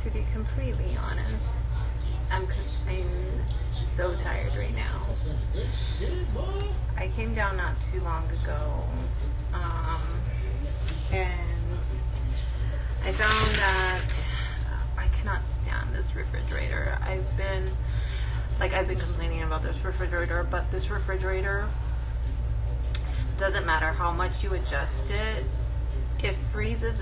to be completely honest, I'm so tired right now. I came down not too long ago, and I found that I cannot stand this refrigerator. I've been complaining about this refrigerator, but this refrigerator, doesn't matter how much you adjust it, it freezes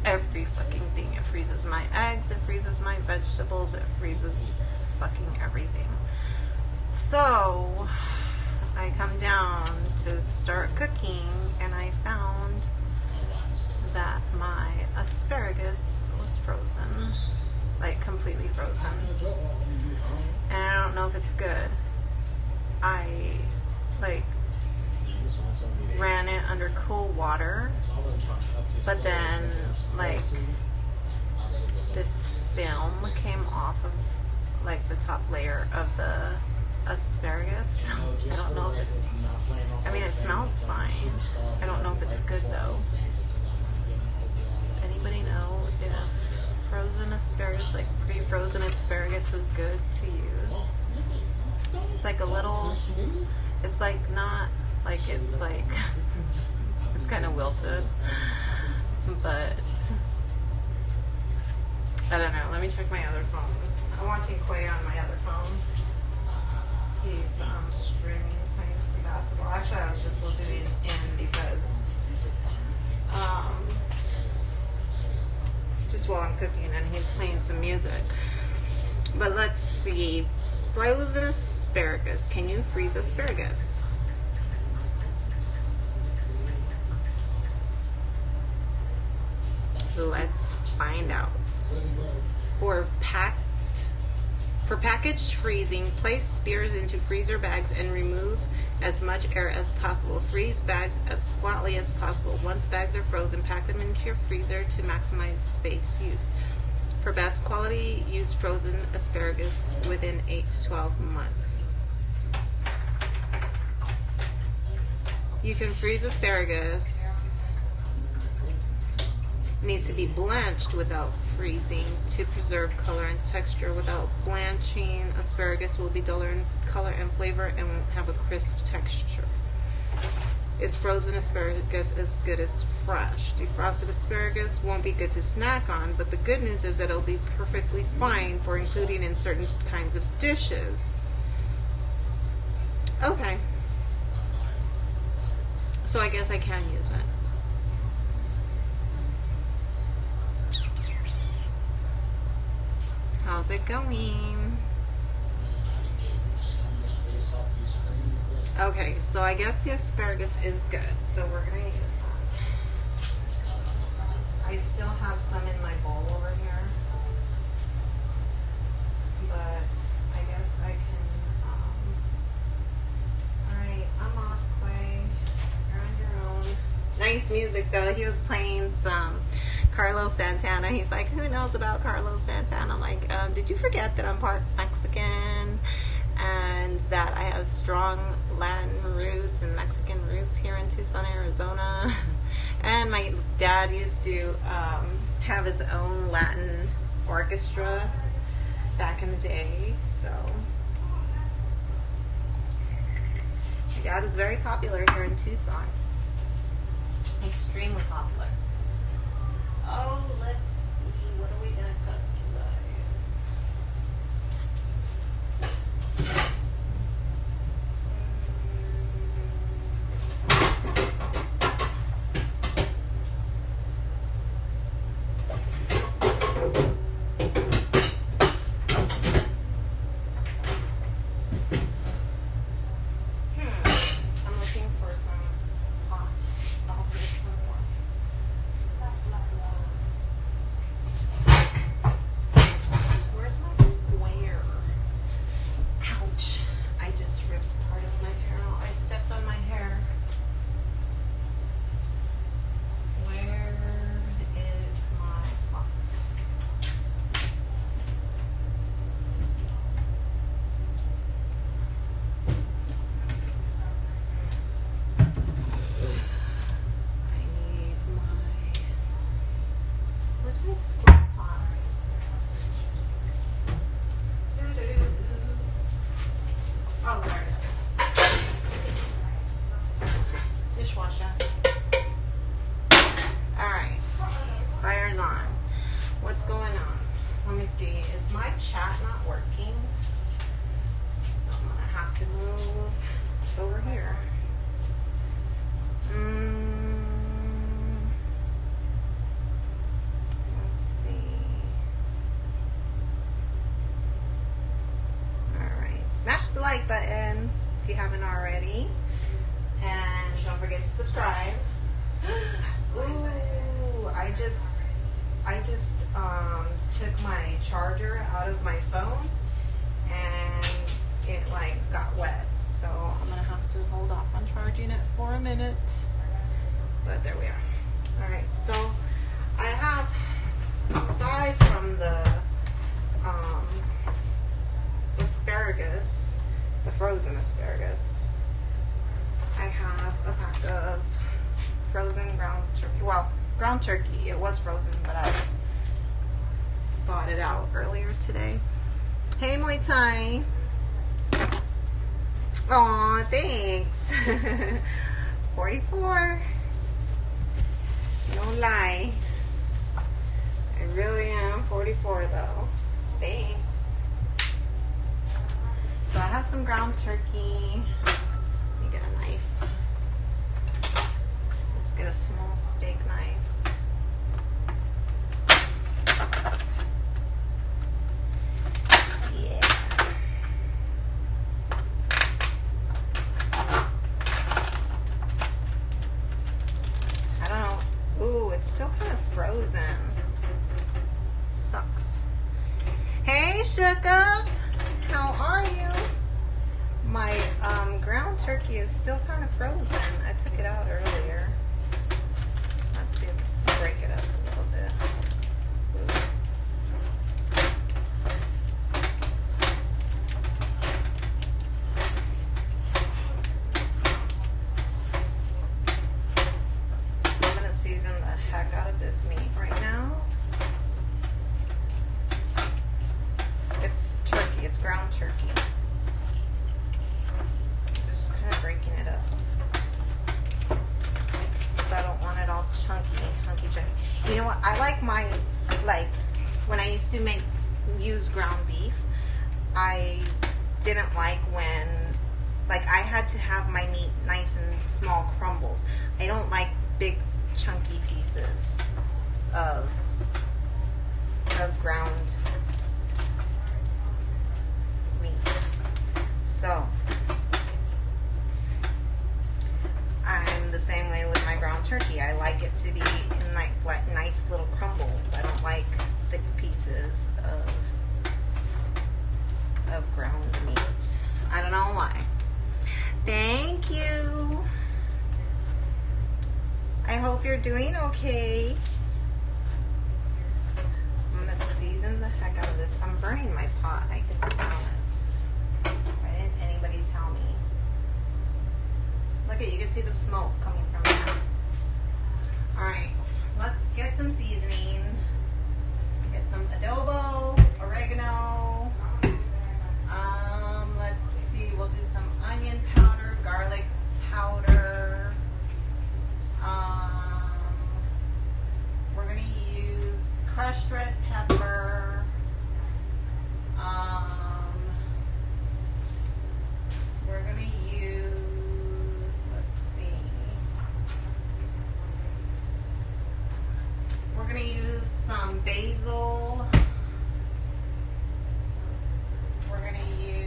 every fucking thing. It freezes my eggs, it freezes my vegetables, it freezes fucking everything. So I come down to start cooking and I found that my asparagus was frozen, like completely frozen, and I don't know if it's good. I ran it under cool water, but then this film came off of the top layer of the asparagus. I don't know if it's, it smells fine. I don't know if it's good though. Does anybody know if frozen asparagus, pre-frozen asparagus, is good to use? It's a little, it's not it's kind of wilted, but I don't know. Let me check my other phone. I'm watching Quay on my other phone. He's streaming, playing some basketball. Actually, I was just listening in because just while I'm cooking, and he's playing some music. But let's see. Frozen asparagus. Can you freeze asparagus? Let's find out. For packaged freezing, place spears into freezer bags and remove as much air as possible. Freeze bags as flatly as possible. Once bags are frozen, pack them into your freezer to maximize space use. For best quality, use frozen asparagus within 8 to 12 months. You can freeze asparagus. Needs to be blanched without freezing to preserve color and texture. Without blanching, asparagus will be duller in color and flavor and won't have a crisp texture. Is frozen asparagus as good as fresh? Defrosted asparagus won't be good to snack on, but the good news is that it'll be perfectly fine for including in certain kinds of dishes. Okay. So I guess I can use it. How's it going? Okay, so I guess the asparagus is good, so we're gonna use that. I still have some in my bowl over here, but I guess I can, alright, I'm off, Quay. You're on your own. Nice music though. He was playing some Carlos Santana. He's like, who knows about Carlos Santana? I'm like, did you forget that I'm part Mexican and that I have strong Latin roots and Mexican roots here in Tucson, Arizona? And my dad used to have his own Latin orchestra back in the day, so my dad was very popular here in Tucson. Extremely popular. Oh, let's see. What are we gonna cook, you I'm looking for some hot. I'll get some more. Where's my square? Ouch. I just ripped part of my hair out. I stepped on my hair. Where is my pot? I need my... Where's my square pot? see. Is my chat not working? So I'm gonna have to move over here. Let's see. Alright, smash the like button if you haven't already. And don't forget to subscribe. Ooh, I just took my charger out of my phone and it like got wet, so I'm gonna have to hold off on charging it for a minute, but there we are. All right, so I have, aside from the asparagus, the frozen asparagus, I have a pack of frozen ground turkey. Well, ground turkey, it was frozen, but I thawed it out earlier today. Hey, Muay Thai. Aw, thanks. 44. Don't lie. I really am 44 though. Thanks. So I have some ground turkey. Let me get a knife. Just get a small steak knife. Still kind of frozen. Sucks. Hey, Shuka. How are you? My ground turkey is still kind of frozen. I took it out earlier. Let's see if I can break it up a little bit. Ooh. This meat right now. It's turkey, it's ground turkey. Just kind of breaking it up. So I don't want it all chunky, hunky chunky. You know what? I like my, like, when I used to use ground beef, I didn't like when, like, I had to have my meat nice and small crumbles. I don't like big chunky pieces of ground meat. So I'm the same way with my ground turkey. I like it to be in like nice little crumbles. I don't like thick pieces of ground meat. I don't know why. Thank you. I hope you're doing okay. I'm gonna season the heck out of this. I'm burning my pot. I can smell it. Why didn't anybody tell me? Look at, you can see the smoke coming from that. Alright, let's get some seasoning. Get some adobo, oregano. Let's see, we'll do some onion powder, garlic powder. We're going to use crushed red pepper. We're going to use, let's see. We're going to use some basil. We're going to use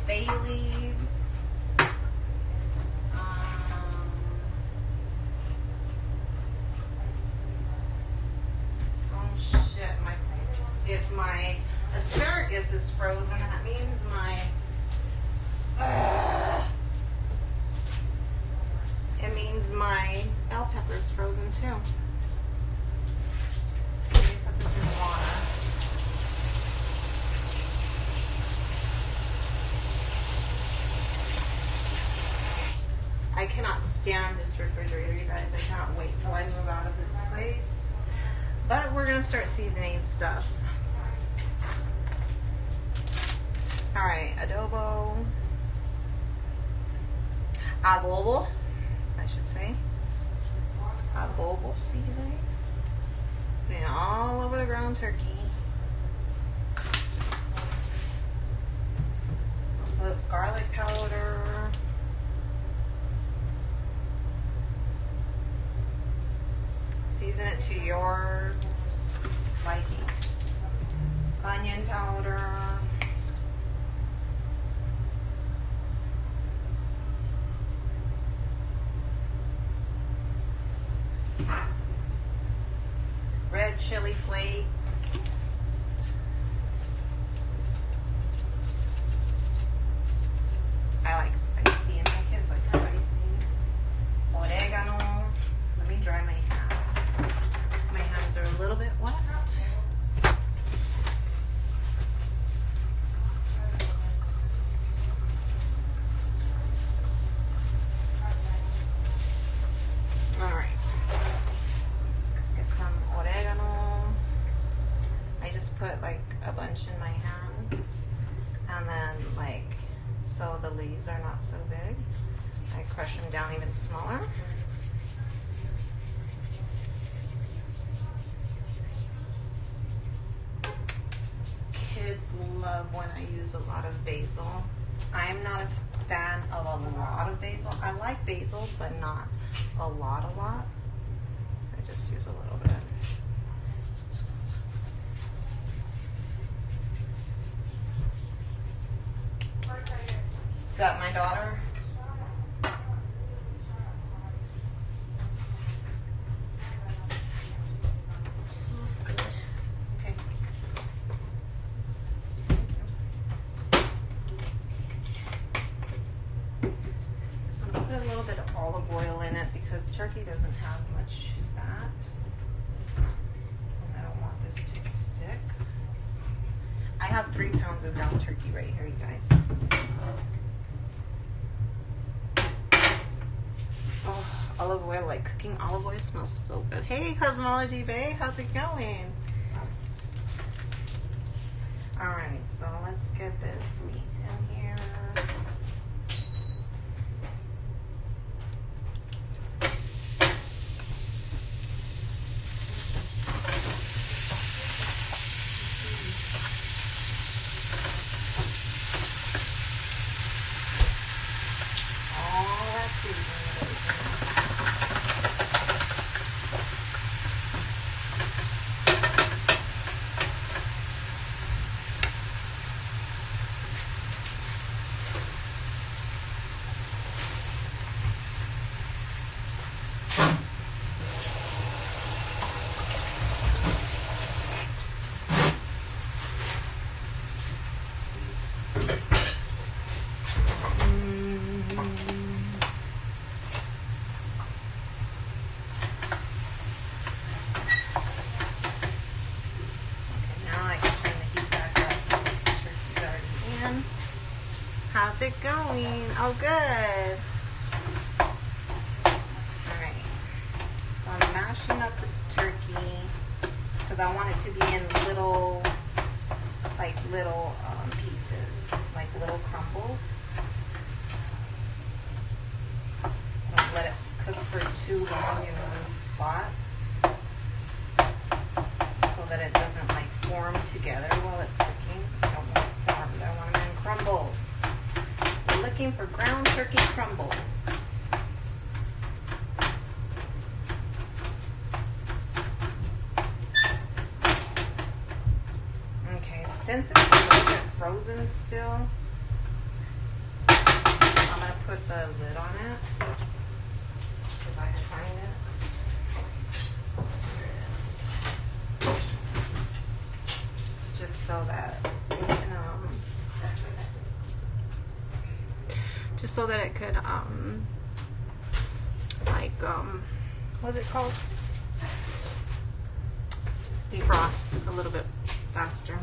bay leaves. Oh shit, if my asparagus is frozen, that means my it means my bell pepper is frozen too. Let me put this in water. I cannot stand this refrigerator, you guys. I cannot wait till I move out of this place. But we're going to start seasoning stuff. Alright, adobo. adobo, I should say. Adobo seasoning. Putting it all over the ground turkey. Put garlic powder. Season it to your liking. Onion powder. Red chili flakes. I like spicy and my kids like spicy. Oregano. Let me dry my hands. Because my hands are a little bit wet. Alright. Let's get some oregano. I just put like a bunch in my hands. And then like, so the leaves are not so big, I crush them down even smaller. Kids love when I use a lot of basil. I'm not a fan of a lot of basil. I like basil, but not a lot. I just use a little bit. Is that my daughter? Smells good. Okay. I'm gonna put a little bit of olive oil in it because turkey doesn't have much fat. And I don't want this to stick. I have 3 pounds of ground turkey right here, you guys. Oh, olive oil, like cooking olive oil, smells so good. Hey, Cosmology Bay, how's it going? All right, so let's get this meat in here. How's it going? Oh, good. All right. So I'm mashing up the turkey because I want it to be in little pieces, like little crumbles. Don't let it cook for too long in one spot so that it doesn't like form together while it's cooking. I don't want it formed. I want them in crumbles. We're looking for ground turkey crumbles. Okay, since it's a little bit frozen still, I'm going to put the lid on it. If I can find it. Here it is. Just so that it can, it could, what's it called? Defrost a little bit faster.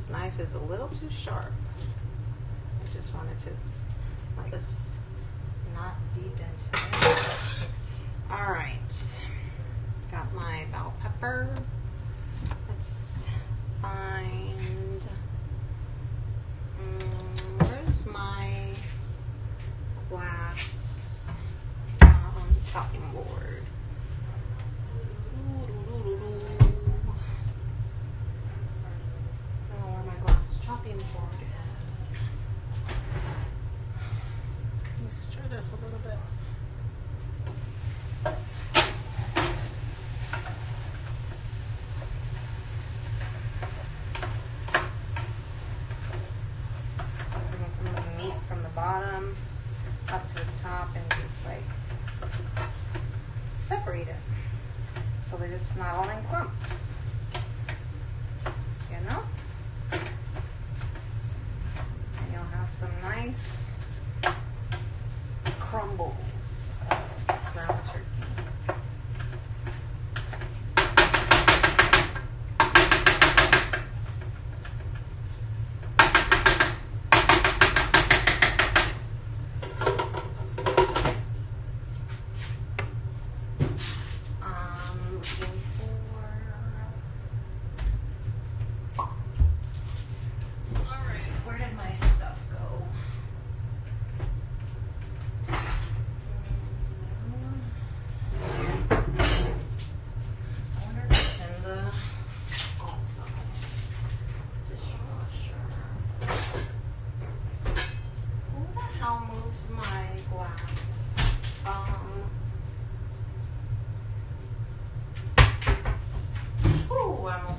This knife is a little too sharp. I just wanted to let this not deep into it. All right, got my bell pepper. Let's find, where's my glass chopping board? I don't know where my glass chopping board is. Let me stir this a little bit. Bottom up to the top and just like separate it so that it's not all in clumps, you know? And you'll have some nice crumbles of ground turkey.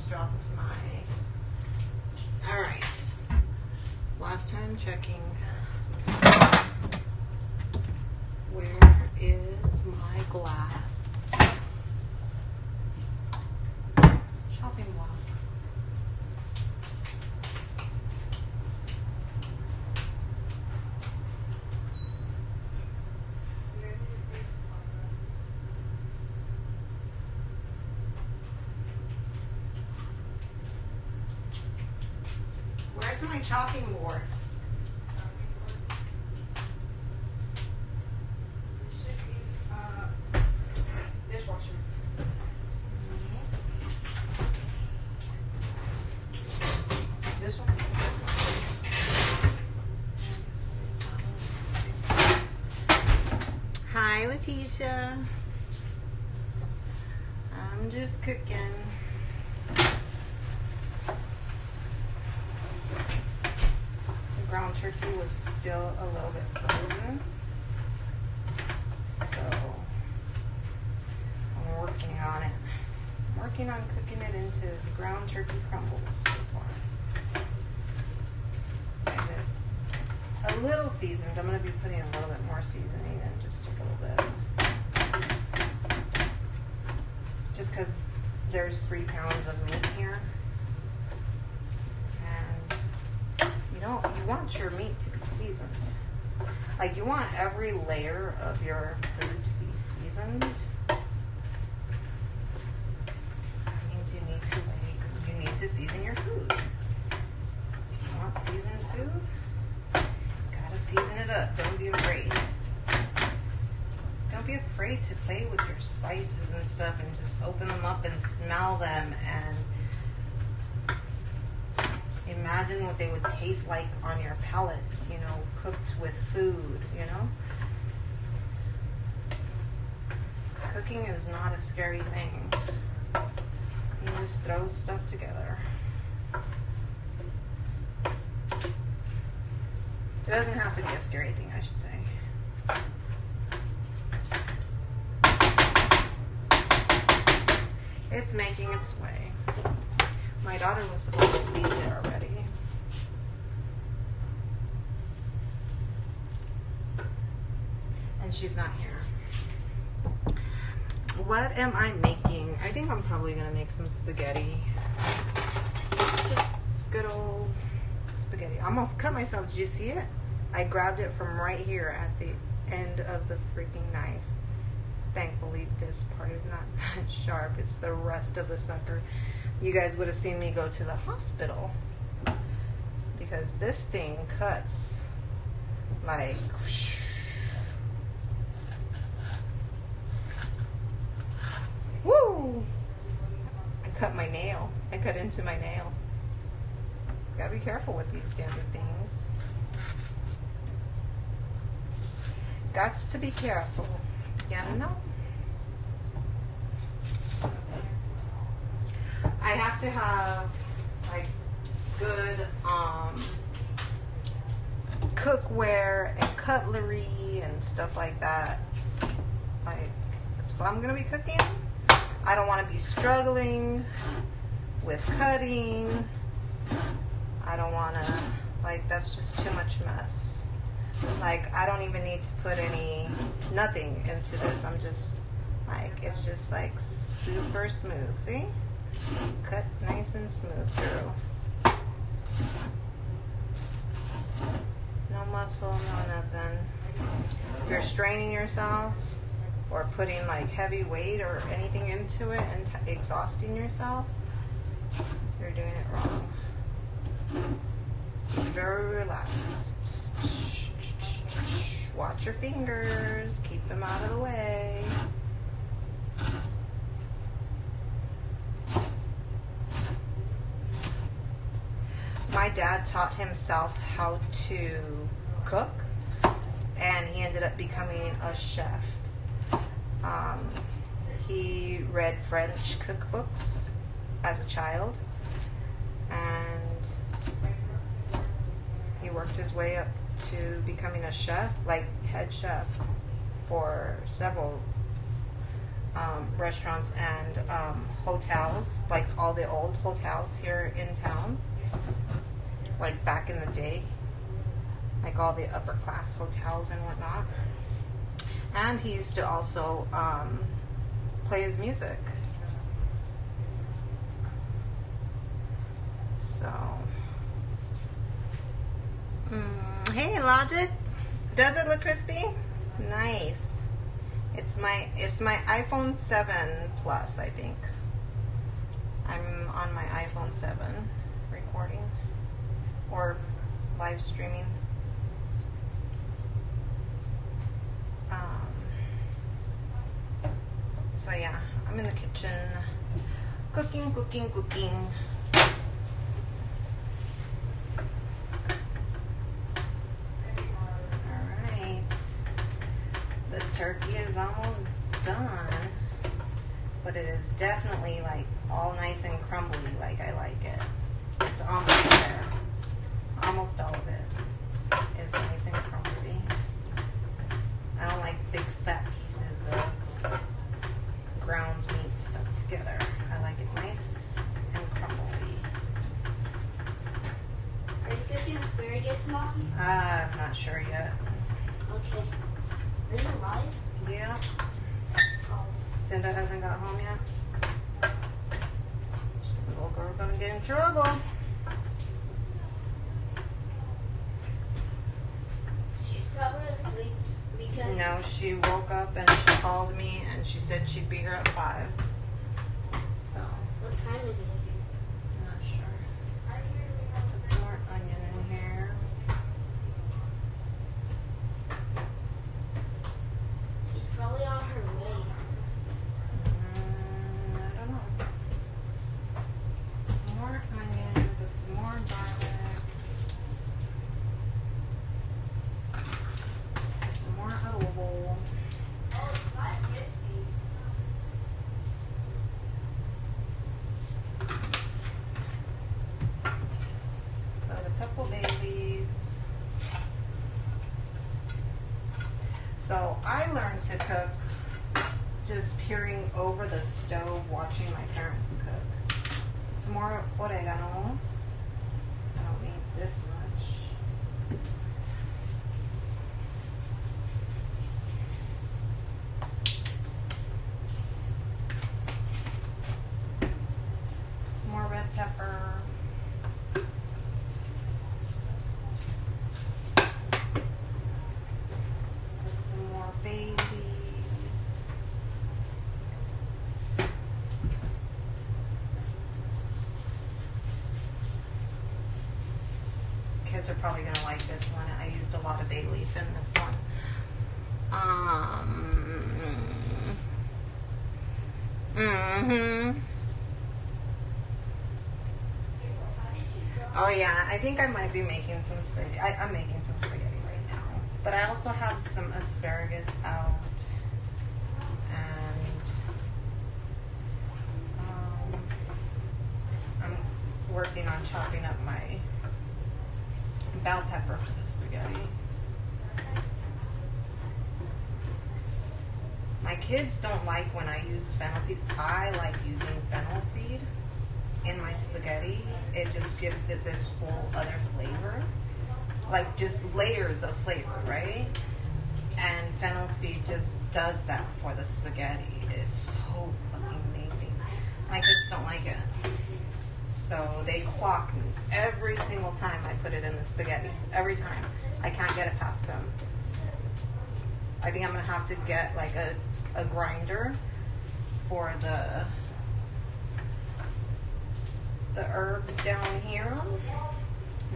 Dropped my, all right, last time checking, where is my glass chopping block? Where's my chopping board? Dishwasher. This one? Hi, Letitia. I'm just cooking. Ground turkey was still a little bit frozen, so I'm working on it. I'm working on cooking it into the ground turkey crumbles so far. And a little seasoned. I'm going to be putting a little bit more seasoning in, just a little bit. Just because there's 3 pounds of meat here. You want your meat to be seasoned. Like, you want every layer of your food to be seasoned. That means you need to season your food. If you want seasoned food, you gotta season it up. Don't be afraid. Don't be afraid to play with your spices and stuff and just open them up and smell them and imagine what they would taste like on your palate, you know, cooked with food, you know? Cooking is not a scary thing. You just throw stuff together. It doesn't have to be a scary thing, I should say. It's making its way. My daughter was supposed to be there already. And she's not here. What am I making? I think I'm probably going to make some spaghetti. Just good old spaghetti. I almost cut myself. Did you see it? I grabbed it from right here at the end of the freaking knife. Thankfully, this part is not that sharp. It's the rest of the sucker. You guys would have seen me go to the hospital because this thing cuts like woo! I cut my nail. I cut into my nail. Gotta be careful with these damn things. Gots to be careful. You know? I have to have like good cookware and cutlery and stuff like that. Like, that's what I'm gonna be cooking. I don't want to be struggling with cutting. I don't want to, like, that's just too much mess. Like, I don't even need to put nothing into this. I'm just, like, it's just like super smooth. See? Cut nice and smooth through. No muscle, no nothing. If you're straining yourself or putting like heavy weight or anything into it and exhausting yourself, you're doing it wrong. Very relaxed. Watch your fingers. Keep them out of the way. My dad taught himself how to cook, and he ended up becoming a chef. He read French cookbooks as a child, and he worked his way up to becoming a chef, like head chef, for several restaurants and hotels, like all the old hotels here in town, like back in the day, like all the upper class hotels and whatnot. And he used to also play his music. So, hey Logic, does it look crispy? Nice. It's my iPhone 7 Plus, I think. I'm on my iPhone 7 recording or live streaming. So yeah, I'm in the kitchen cooking. Alright, the turkey is almost done, but it is definitely like all nice and crumbly like I like it. It's almost there. Almost all of it is nice and crumbly. I don't like big fat pieces of ground meat stuck together. I like it nice and crumbly. Are you cooking asparagus, Mom? I'm not sure yet. Okay. Are you live? Yeah. Oh. Cinda hasn't got home yet. Little girl gonna get in trouble. She's probably asleep because... No, she woke up and she called me and she said she'd be here at 5. So, What time is it? I'm not sure. Put some more onion in here. She's probably on her way. I don't know. Some more onion, put some more garlic. Put some more adobo. Oh, it's 5:50. Put a couple bay leaves. So I learned to cook just peering over the stove watching my parents cook. Some more oregano. I don't need this much. Some more red pepper. Put some more bay leaf. kids are probably gonna like this one. I used a lot of bay leaf in this one. Oh yeah, I think I might be making some spaghetti. I'm making some spaghetti right now. But I also have some asparagus out. And I'm working on chopping up my bell pepper for the spaghetti. My kids don't like when I use fennel seed. I like using fennel seed in my spaghetti. It just gives it this whole other flavor. Like just layers of flavor, right? And fennel seed just does that for the spaghetti. It's so fucking amazing. My kids don't like it. So they clock me every single time I put it in the spaghetti. Every time. I can't get it past them. I think I'm going to have to get like a grinder for the herbs down here.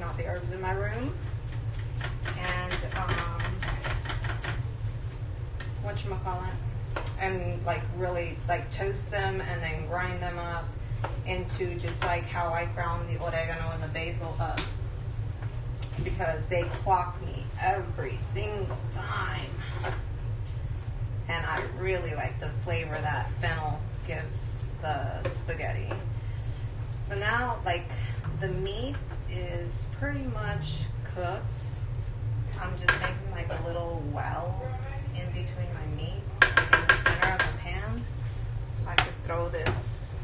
Not the herbs in my room. And whatchamacallit, and like really like toast them and then grind them up into just like how I ground the oregano and the basil up, because they clock me every single time, and I really like the flavor that fennel gives the spaghetti. So now like the meat is pretty much cooked. I'm just making like a little well in between my meat, like in the center of the pan, so I could throw this,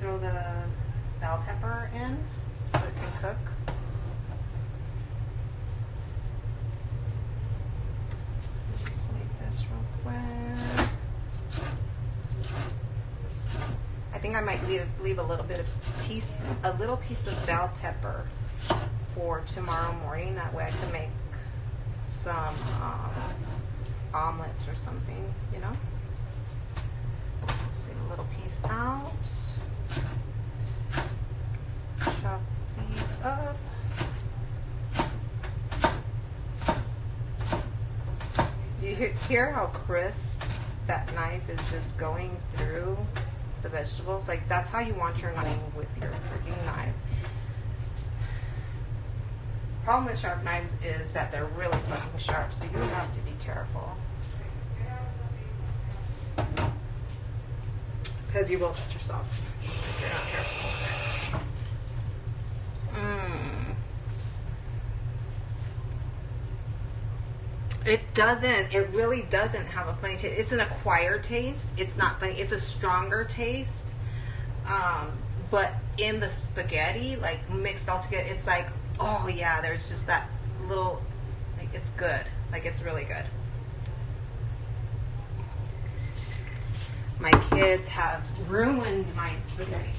throw the bell pepper in so it can cook. Just make this real quick. I think I might leave a little piece of bell pepper for tomorrow morning. That way I can make some omelets or something, you know. Just leave a little piece out. Chop these up. Do you hear how crisp that knife is just going through the vegetables? Like that's how you want your knife with your freaking knife. Problem with sharp knives is that they're really fucking sharp, so you have to be careful, because you will cut yourself if you're not careful. It really doesn't have a funny taste. It's an acquired taste. It's not funny. It's a stronger taste. But in the spaghetti, like mixed all together, it's like, oh yeah, there's just that little, like it's good. Like it's really good. My kids have ruined my spaghetti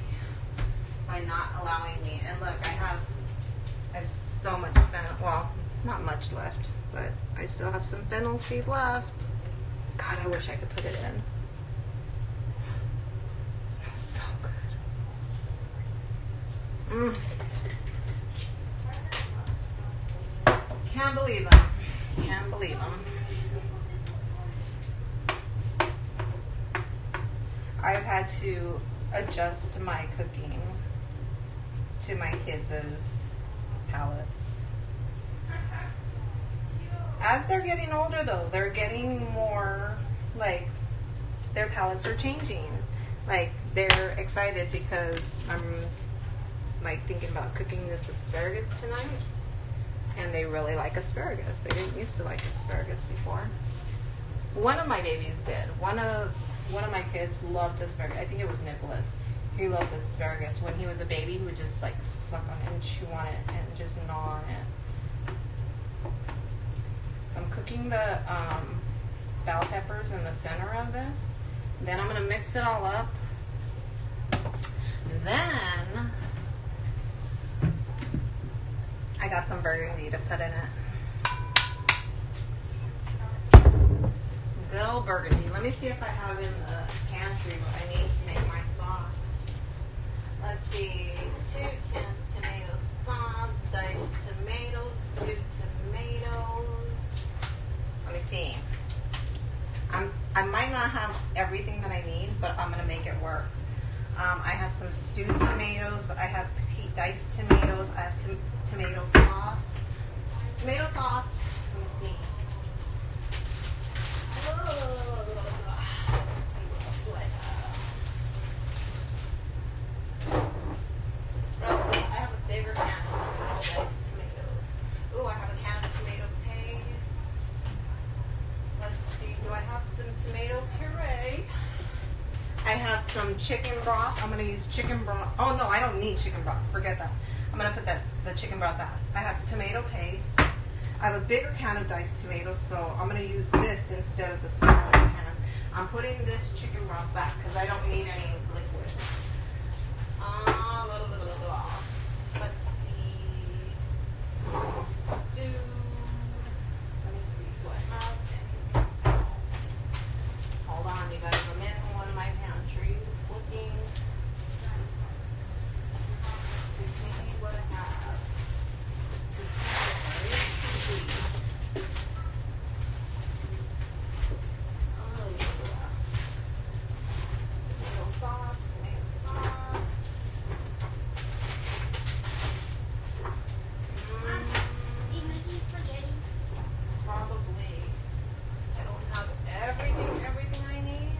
by not allowing me. And look, I have so much fennel. Well, not much left, but I still have some fennel seed left. God, I wish I could put it in. It smells so good. Can't believe them. Can't believe them. I've had to adjust my cooking to my kids' palates. As they're getting older, though, they're getting more, like, their palates are changing. Like, they're excited because I'm, like, thinking about cooking this asparagus tonight. And they really like asparagus. They didn't used to like asparagus before. One of my babies did. One of my kids loved asparagus. I think it was Nicholas. He loved asparagus. When he was a baby, he would just, like, suck on it and chew on it and just gnaw on it. So I'm cooking the bell peppers in the center of this. Then I'm going to mix it all up. Then I got some burgundy to put in it. Good old burgundy. Let me see if I have in the pantry what I need to make my sauce. Let's see, 2 cans of tomato sauce, diced tomatoes, stewed tomatoes. Let me see. I might not have everything that I need, but I'm gonna make it work. I have some stewed tomatoes. I have petite diced tomatoes. I have tomato sauce. Tomato sauce. Let me see. Let's see what else do I have. Oh, I have a bigger can of diced tomatoes. Ooh, I have a can of tomato paste. Let's see. Do I have some tomato puree? I have some chicken broth. I'm going to use chicken broth. Oh, no, I don't need chicken broth. Forget that. I'm going to put the chicken broth back. I have tomato paste. I have a bigger can of diced tomatoes, so I'm going to use this instead of the smaller can. I'm putting this chicken broth back because I don't need any liquid. Let's see. Stew. Let me see. Do I have anything else? Hold on, you guys. I'm in one of my pantries looking to see what I have. To see what there is to see. Oh, yeah. Tomato sauce, tomato sauce. You making spaghetti? Probably. I don't have everything I need.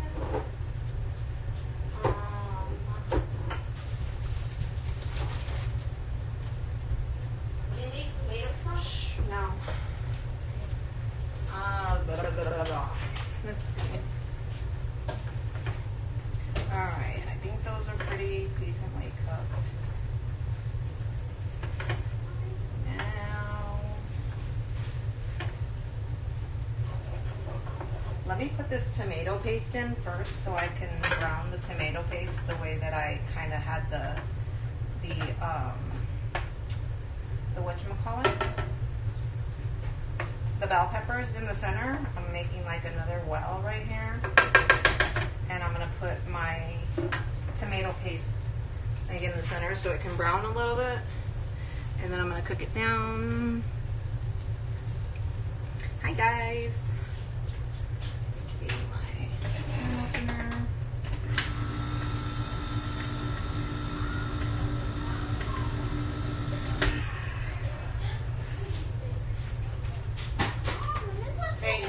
Do you need tomato sauce? No. Let's see. Alright, I think those are pretty decently cooked. Now, let me put this tomato paste in first so I can brown the tomato paste the way that I kind of had the whatchamacallit? The bell peppers in the center. I'm making like another well right here. And I'm going to put my tomato paste again in the center so it can brown a little bit. And then I'm going to cook it down. Hi guys. Let's see my can opener. Hey.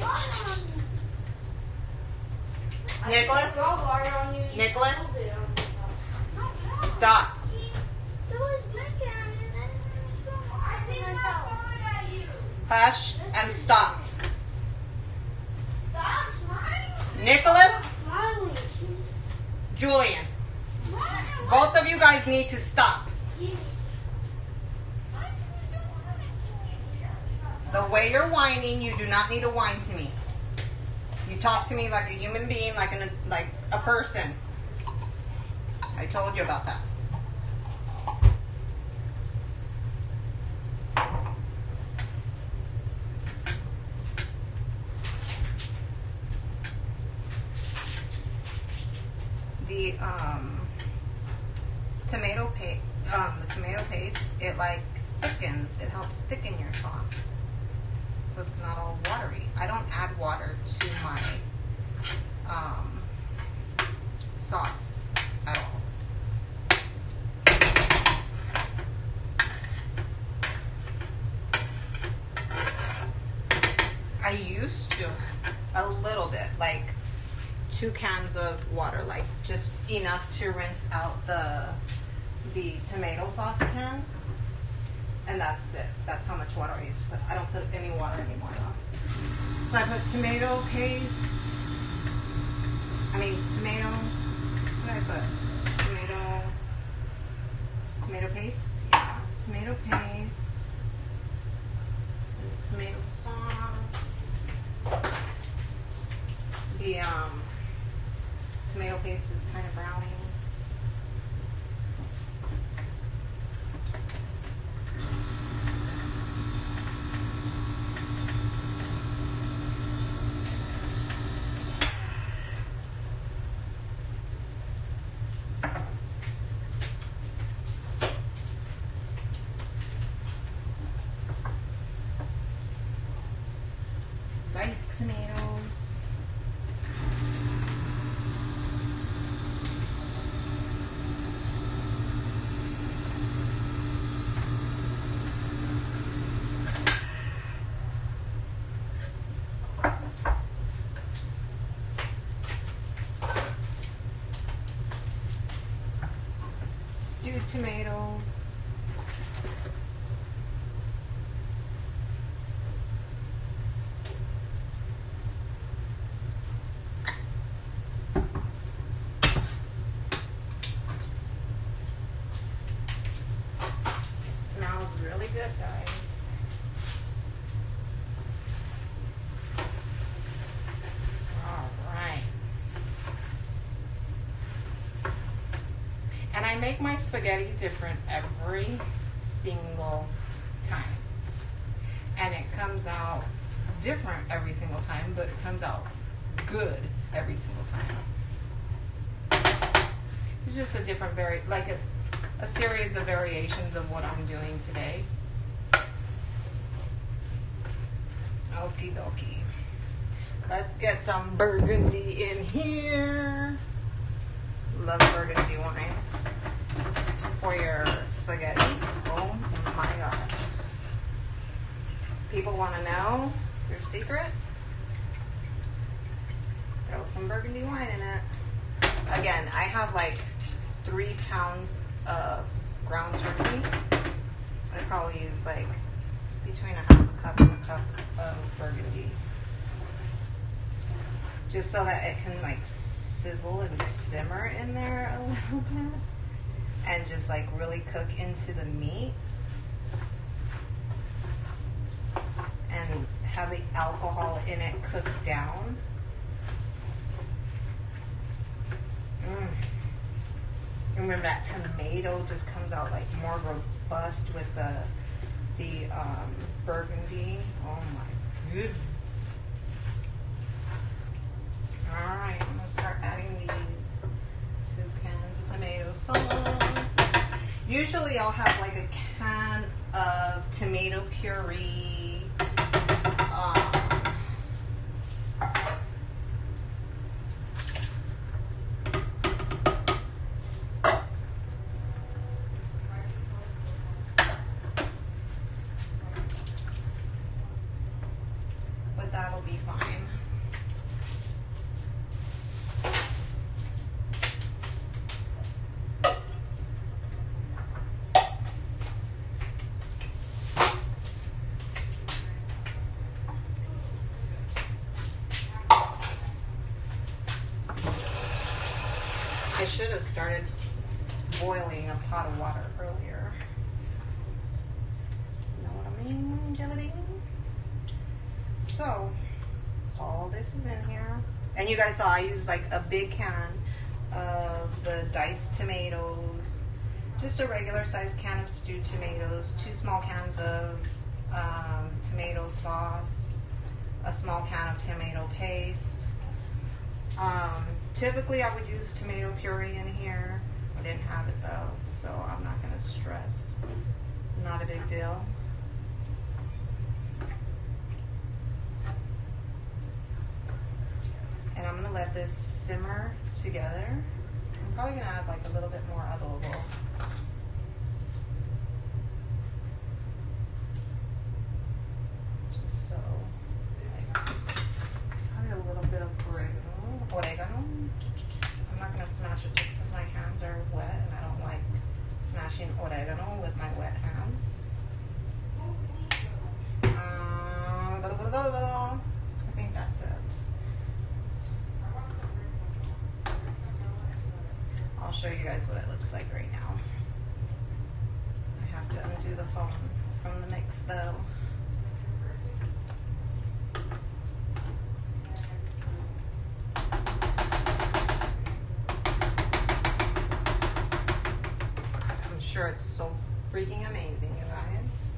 Nicholas? Nicholas? Stop. Hush and stop. Nicholas? Julian. Both of you guys need to stop. The way you're whining, you do not need to whine to me. You talk to me like a human being, like a person. I told you about that. The tomato paste, it like thickens. It helps thicken your sauce, so it's not all watery. I don't add water to my sauce at all. I used to a little bit, like 2 cans of water, like just enough to rinse out the tomato sauce cans, and that's it. That's how much water I used to put. I don't put any water anymore though. So I put tomato paste. What did I put? Tomato paste. Yeah, tomato paste. Tomato sauce. The tomato paste is kind of browning. tomatoes. Stewed tomatoes. Smells really good, guys. All right. And I make my spaghetti different every single time. And it comes out different every single time, but it comes out good every single time. It's just a different a series of variations of what I'm doing today. Okie dokie. Let's get some burgundy in here. Love burgundy wine for your spaghetti. Oh my god. People want to know your secret? Throw some burgundy wine in it. Again, I have like 3 pounds of ground turkey. I probably use like between a half a cup and a cup of burgundy. Just so that it can like sizzle and simmer in there a little bit. And just like really cook into the meat. And have the alcohol in it cook down. Remember that tomato just comes out like more robust with the burgundy. Oh my goodness. Alright, I'm going to start adding these 2 cans of tomato sauce. Usually I'll have like a can of tomato puree. But that'll be fine. I should have started boiling a pot of water earlier. You know what I mean, jelly bean? So, all this is in here. And you guys saw I used like a big can of the diced tomatoes, just a regular sized can of stewed tomatoes, 2 small cans of tomato sauce, a small can of tomato paste. Typically I would use tomato puree in here. I didn't have it though, so I'm not going to stress. Not a big deal. And I'm going to let this simmer together. I'm probably going to add like a little bit more adobo. Just so, like, probably a little bit of oregano. I'm not going to smash it just because my hands are wet and I don't like smashing oregano with my wet hands. I think that's it. I'll show you guys what it looks like right now. I have to undo the phone from the mix though. I'm sure it's so freaking amazing, you guys.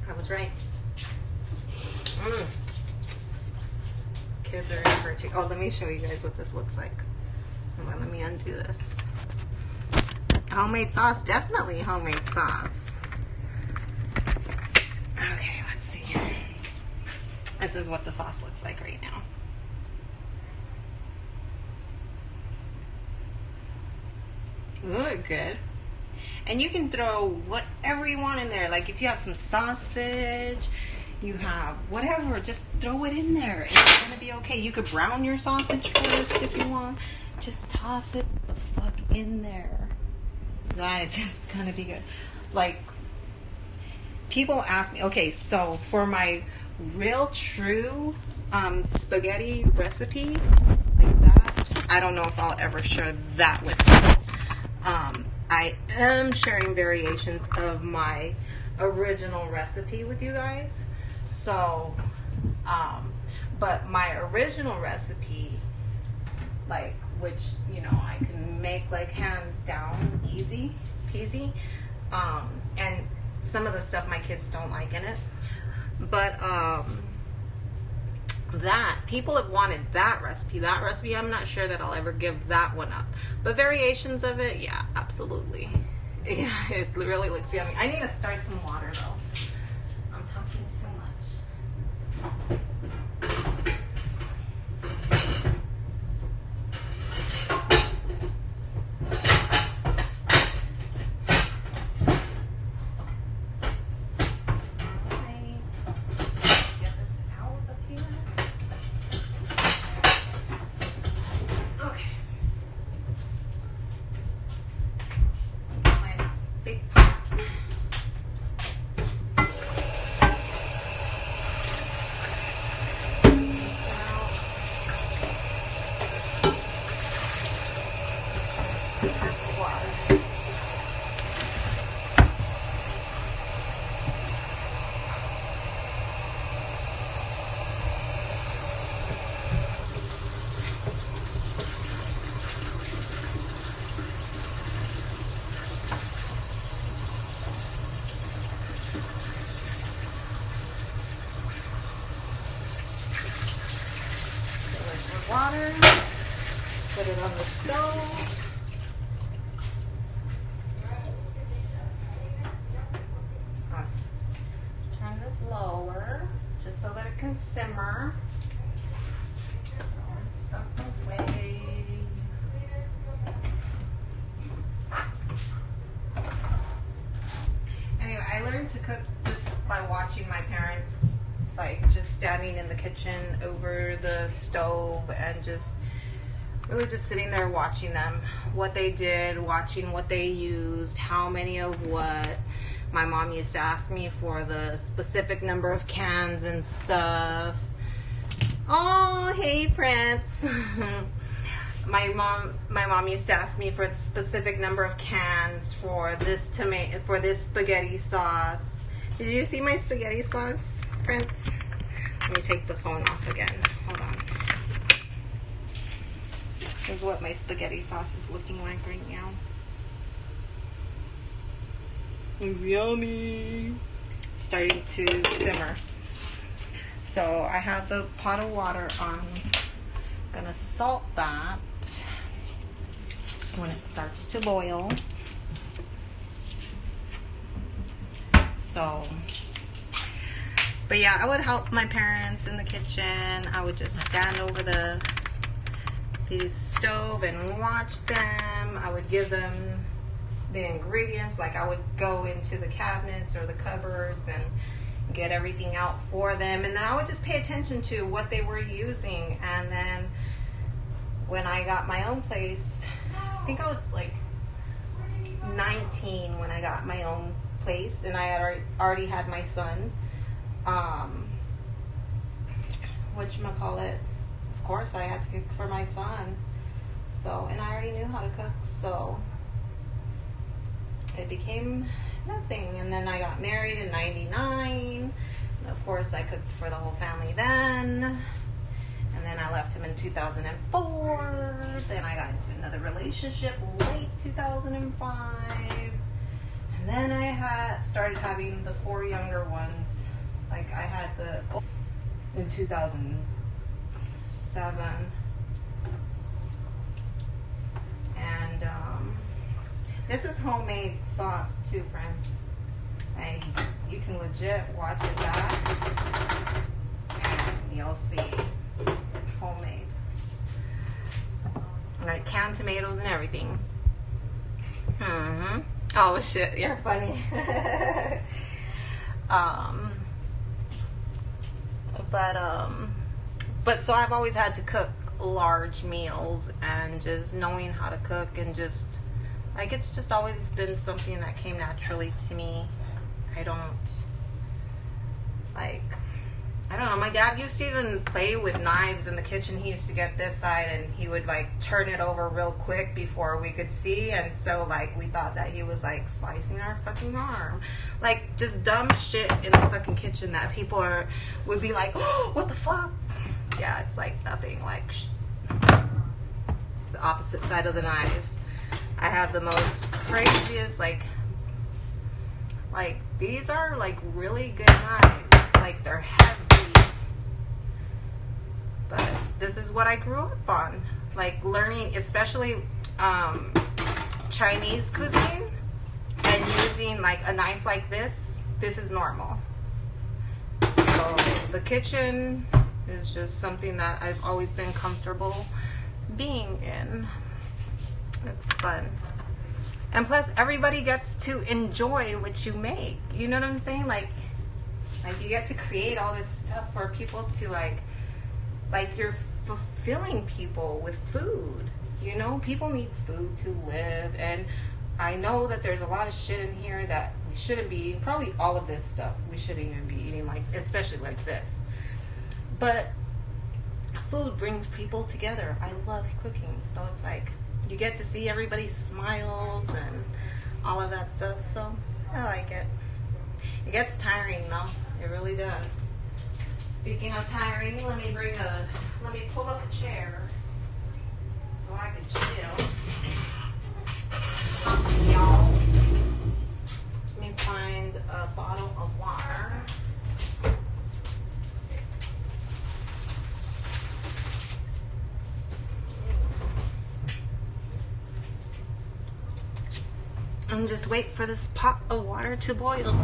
I was right. Kids are in for a treat. Oh, let me show you guys what this looks like. Hold on, let me undo this. Homemade sauce, definitely homemade sauce. This is what the sauce looks like right now. Look good. And you can throw whatever you want in there. Like if you have some sausage, you have whatever, just throw it in there. It's gonna be okay. You could brown your sausage first if you want. Just toss it the fuck in there. Guys, it's gonna be good. Like, people ask me, okay, so for my real true spaghetti recipe, like that, I don't know if I'll ever share that with you. I am sharing variations of my original recipe with you guys. So, but my original recipe, like, which, you know, I can make like hands down, easy peasy. And some of the stuff my kids don't like in it. But, that people have wanted that recipe. I'm not sure that I'll ever give that one up, but variations of it, yeah, absolutely. Yeah, it really looks yummy. I need to start some water though. I'm talking so much. Water, put it on the stove. Turn this lower just so that it can simmer. All this stuff away. Anyway, I learned to cook this by watching my parents, like just standing in the kitchen over the stove and just really just sitting there watching them, what they did, watching what they used, how many of what. My mom used to ask me for the specific number of cans and stuff. Oh, hey Prince. My mom used to ask me for the specific number of cans for this spaghetti sauce. Did you see my spaghetti sauce, Prince? Let me take the phone off again. Hold on. This is what my spaghetti sauce is looking like right now. It's yummy. Starting to simmer. So I have the pot of water on. I'm gonna salt that when it starts to boil. So, but yeah, I would help my parents in the kitchen. I would just stand over the stove and watch them. I would give them the ingredients. Like I would go into the cabinets or the cupboards and get everything out for them. And then I would just pay attention to what they were using. And then when I got my own place, I think I was like 19 when I got my own place, and I had already had my son. Whatchamacallit, of course I had to cook for my son. So, and I already knew how to cook, so it became nothing. And then I got married in 99, and of course I cooked for the whole family then. And then I left him in 2004. Then I got into another relationship late 2005. And then I started having the 4 younger ones. Like I had in 2007. And this is homemade sauce too, friends. You can legit watch it back. And you'll see. It's homemade. Like canned tomatoes and everything. Oh shit, you're funny. But so I've always had to cook large meals, and just knowing how to cook, and just like it's just always been something that came naturally to me. I don't know, my dad used to even play with knives in the kitchen. He used to get this side and he would like turn it over real quick before we could see, and so like we thought that he was like slicing our fucking arm. Like just dumb shit in the fucking kitchen that people would be like, oh, what the fuck? Yeah, it's like nothing. Like it's the opposite side of the knife. I have the most craziest like these are like really good knives. Like they're heavy. But this is what I grew up on. Like learning, especially Chinese cuisine, and using like a knife like this is normal. So the kitchen is just something that I've always been comfortable being in. It's fun. And plus everybody gets to enjoy what you make. You know what I'm saying? Like you get to create all this stuff for people to like you're fulfilling people with food. You know, people need food to live, and I know that there's a lot of shit in here that we shouldn't be eating. Probably all of this stuff we shouldn't even be eating, like especially like this. But food brings people together. I love cooking, so it's like you get to see everybody's smiles and all of that stuff. So I like it. It gets tiring though. It really does. Speaking of tiring, let me pull up a chair so I can chill. Talk to y'all. Let me find a bottle of water. And just wait for this pot of water to boil.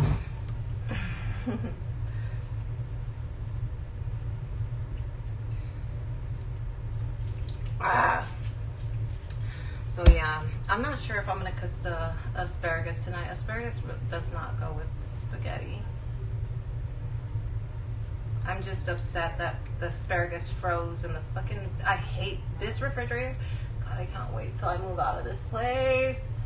So yeah, I'm not sure if I'm gonna cook the asparagus tonight. Asparagus does not go with spaghetti. I'm just upset that the asparagus froze in the fucking, I hate this refrigerator. God, I can't wait till I move out of this place.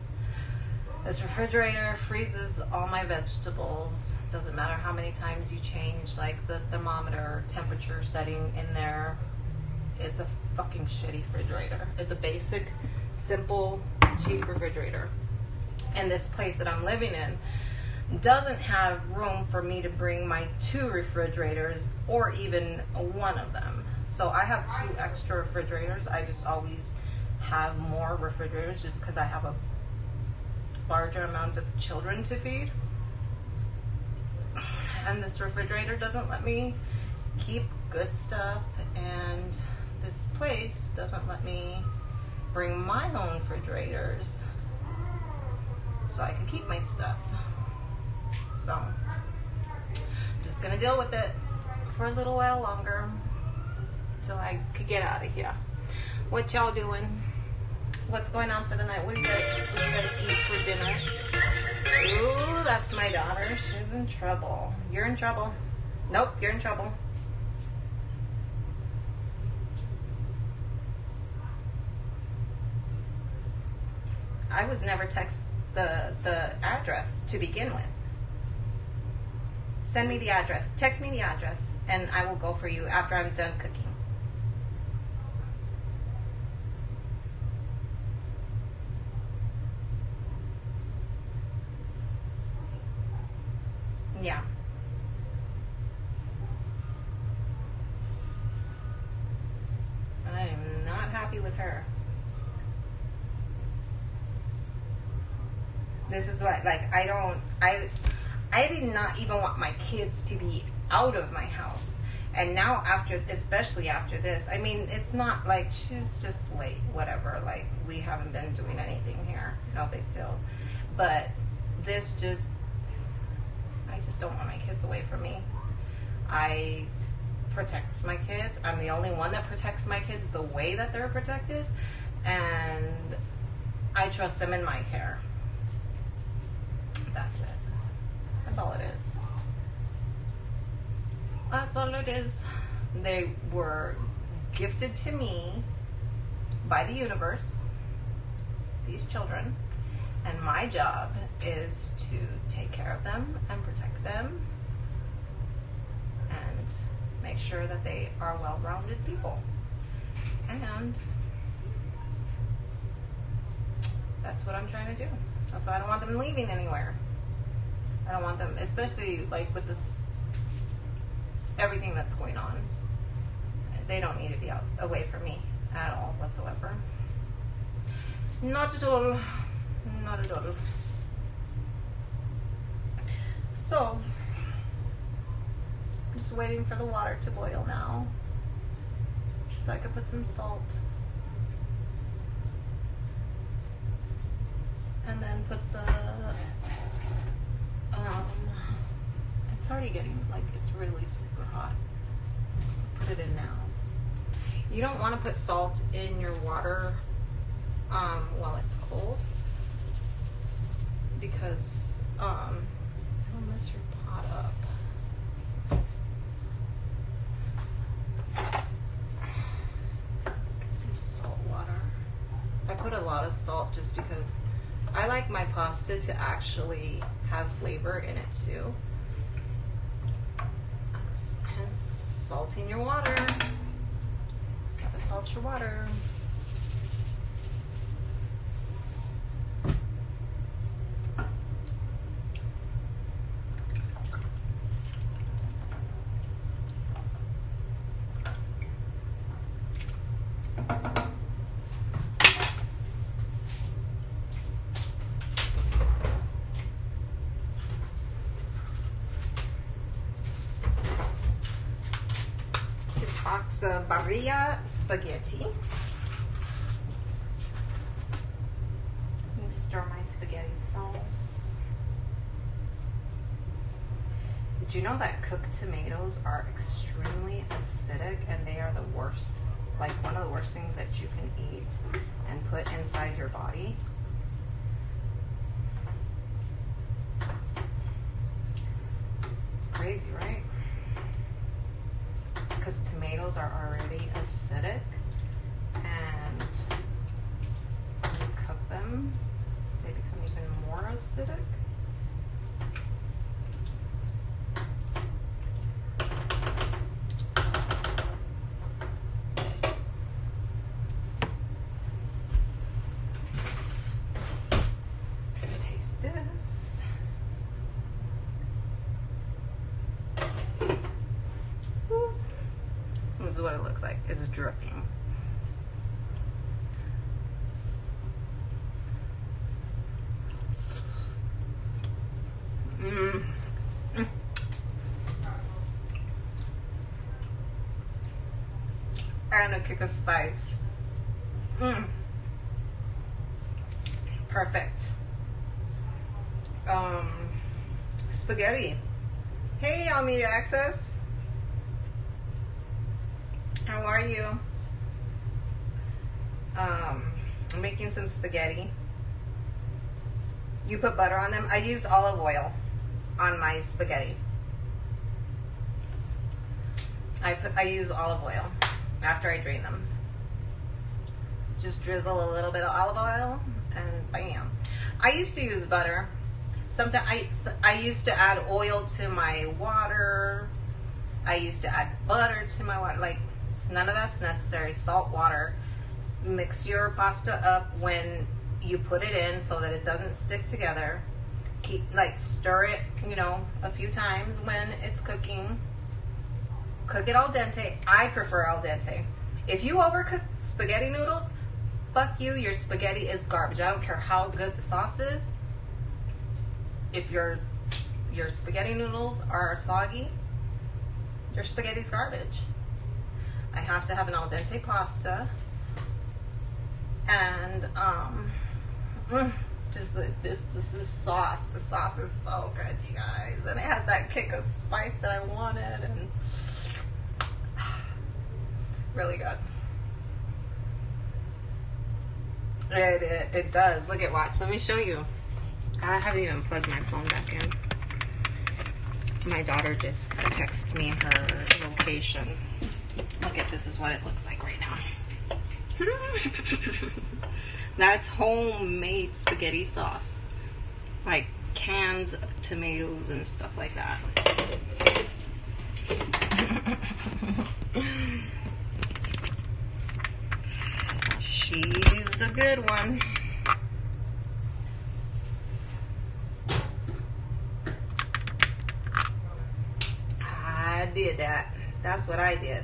This refrigerator freezes all my vegetables. Doesn't matter how many times you change like the thermometer temperature setting in there. It's a fucking shitty refrigerator. It's a basic, simple, cheap refrigerator. And this place that I'm living in doesn't have room for me to bring my 2 refrigerators or even one of them. So I have 2 extra refrigerators. I just always have more refrigerators just because I have a larger amount of children to feed. And this refrigerator doesn't let me keep good stuff, and this place doesn't let me bring my own refrigerators so I can keep my stuff. So just gonna deal with it for a little while longer till I could get out of here. What y'all doing? What's going on for the night? What do you guys eat for dinner? Ooh, that's my daughter. She's in trouble. You're in trouble. Nope, you're in trouble. I was never text the address to begin with. Send me the address. Text me the address, and I will go for you after I'm done cooking. Yeah. I am not happy with her. This is what, like, I did not even want my kids to be out of my house. And now especially after this, I mean, it's not like she's just late, whatever. Like, we haven't been doing anything here. No big deal. But this I just don't want my kids away from me. I protect my kids. I'm the only one that protects my kids the way that they're protected, and I trust them in my care. That's it. That's all it is. That's all it is. They were gifted to me by the universe, these children, and my job is to take care of them and protect them and make sure that they are well-rounded people. And that's what I'm trying to do. That's why I don't want them leaving anywhere. I don't want them, especially like with this, everything that's going on. They don't need to be out away from me at all whatsoever. Not at all. Not at all. So, I'm just waiting for the water to boil now, so I can put some salt. And then put the, it's already getting, like, it's really super hot. Put it in now. You don't want to put salt in your water while it's cold, because it'll mess your pot up. Let's get some salt water. I put a lot of salt just because I like my pasta to actually have flavor in it too. Hence, salting your water. Gotta salt your water. Box of Barilla spaghetti. Let me stir my spaghetti sauce. Did you know that cooked tomatoes are extremely acidic, and they are the worst, like one of the worst things that you can eat and put inside your body? It's crazy, right? Because tomatoes are already acidic, and when you cook them, they become even more acidic. Taste this. This is what it looks like. It's dripping. And a kick of spice. Perfect. Spaghetti. Hey, All Media Access. How are you? I'm making some spaghetti. You put butter on them. I use olive oil on my spaghetti. I use olive oil after I drain them. Just drizzle a little bit of olive oil and bam. I used to use butter. Sometimes I used to add oil to my water. I used to add butter to my water. Like, none of that's necessary. Salt water. Mix your pasta up when you put it in so that it doesn't stick together. Stir it, a few times when it's cooking. Cook it al dente. I prefer al dente. If you overcook spaghetti noodles, fuck you. Your spaghetti is garbage. I don't care how good the sauce is. If your spaghetti noodles are soggy, your spaghetti's garbage. I have to have an al dente pasta, and just this sauce. The sauce is so good, you guys, and it has that kick of spice that I wanted, and Really good. It does. Look at, watch. Let me show you. I haven't even plugged my phone back in. My daughter just texted me her location. Look at, this is what it looks like right now. That's homemade spaghetti sauce. Like cans of tomatoes and stuff like that. She's a good one. I did that. That's what I did.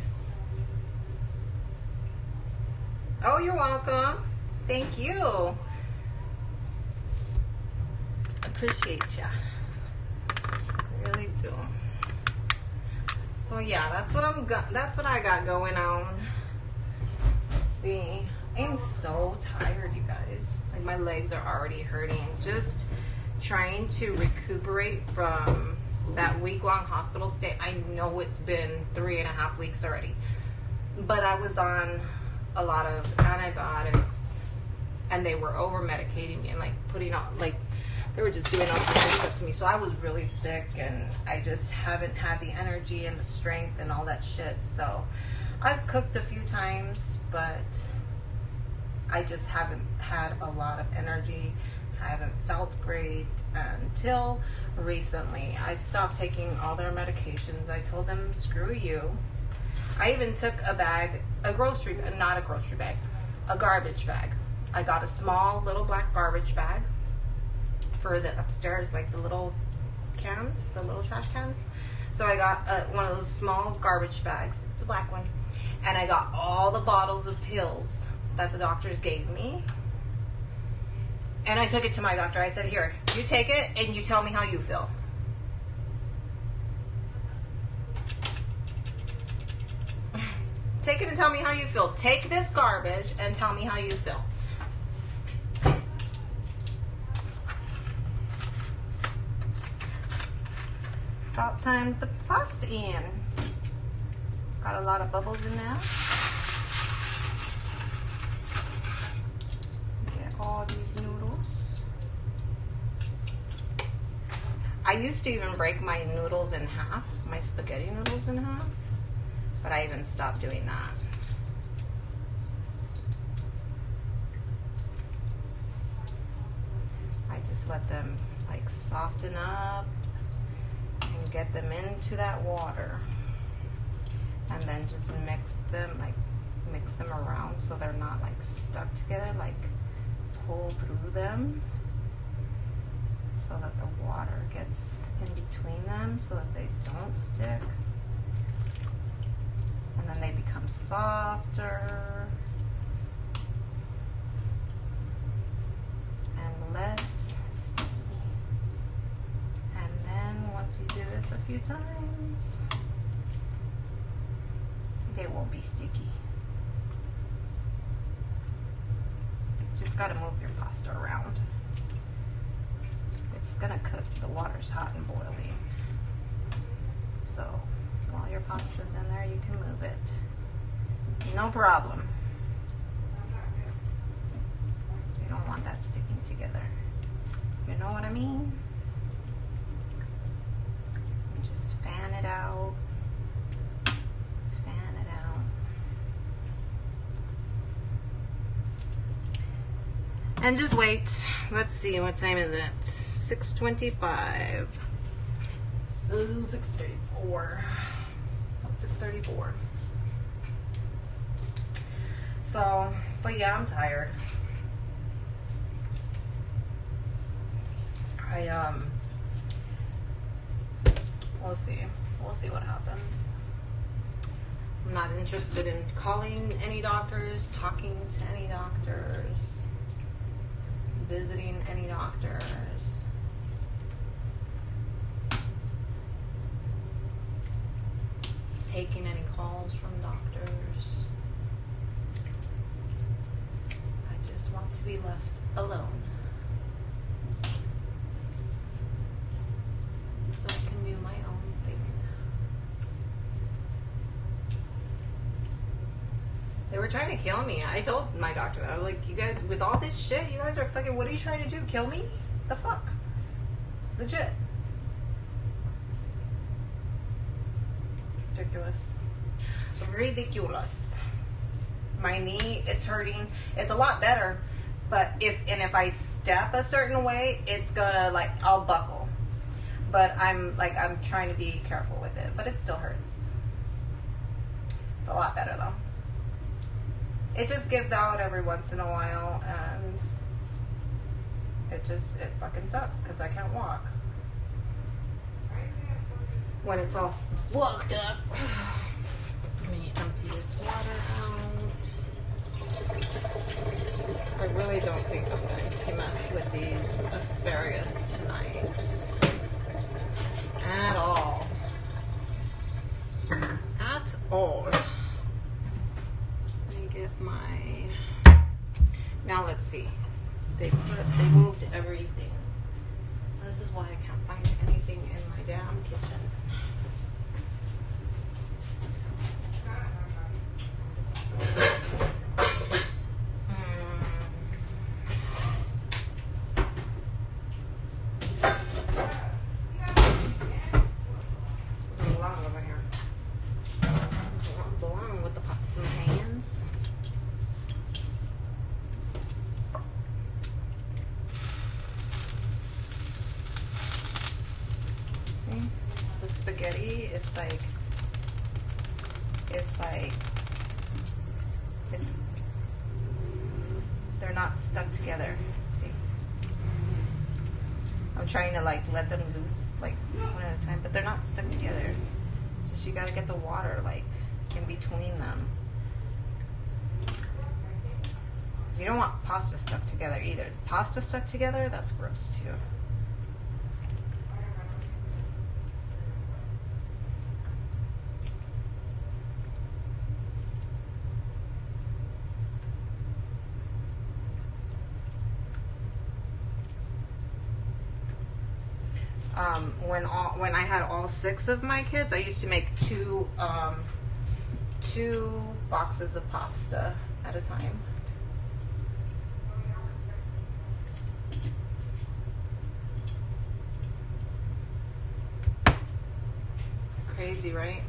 Oh, you're welcome. Thank you. Appreciate ya. Really do. So yeah, that's what I got going on. Let's see. I'm so tired, you guys. Like, my legs are already hurting. Just trying to recuperate from that week-long hospital stay. I know it's been 3.5 weeks already, but I was on a lot of antibiotics, and they were over medicating me and like putting on, like, they were just doing all kinds of stuff to me. So I was really sick, and I just haven't had the energy and the strength and all that shit. So I've cooked a few times, but I just haven't had a lot of energy. I haven't felt great until recently. I stopped taking all their medications. I told them, screw you. I even took a bag, a garbage bag. I got a small little black garbage bag for the upstairs, like the little cans, the little trash cans. So I got one of those small garbage bags. It's a black one. And I got all the bottles of pills that the doctors gave me. And I took it to my doctor. I said, here, you take it and you tell me how you feel. Take it and tell me how you feel. Take this garbage and tell me how you feel. About time to put the pasta in. Got a lot of bubbles in there. Get all these noodles. I used to even break my noodles in half, my spaghetti noodles in half, but I even stopped doing that. I just let them like soften up and get them into that water, and then just mix them around so they're not like stuck together. Like, pull through them so that the water gets in between them so that they don't stick, and then they become softer and less sticky. And then once you do this a few times, they won't be sticky. Just gotta move your pasta around. It's gonna cook. The water's hot and boiling. So while your pasta's in there, you can move it. No problem. You don't want that sticking together. You know what I mean? You just fan it out. Fan it out. And just wait. Let's see, what time is it? 6:25. So 6:34. 6:34. So, but yeah, I'm tired. We'll see. We'll see what happens. I'm not interested in calling any doctors, talking to any doctors, visiting any doctors. Taking any calls from doctors. I just want to be left alone so I can do my own thing. They were trying to kill me. I told my doctor, I was like, you guys, with all this shit, you guys are fucking, what are you trying to do? Kill me? The fuck? Legit. Ridiculous. Ridiculous. My knee, it's hurting. It's a lot better, but if I step a certain way, it's gonna, like, I'll buckle. But I'm trying to be careful with it, but it still hurts. It's a lot better though. It just gives out every once in a while, and it fucking sucks because I can't walk. When it's all fucked up. Let me empty this water out. I really don't think I'm going to mess with these asparagus tonight. At all. At all. Get my, now let's see, they moved everything. This is why I can't find anything in my damn kitchen. There's a lot over here. Doesn't belong with the pots and pans. Spaghetti, they're not stuck together. See, I'm trying to like let them loose like one at a time, but they're not stuck together. Just you gotta get the water like in between them. 'Cause you don't want pasta stuck together either. Pasta stuck together, that's gross too. When I had all 6 of my kids, I used to make two boxes of pasta at a time. Crazy, right?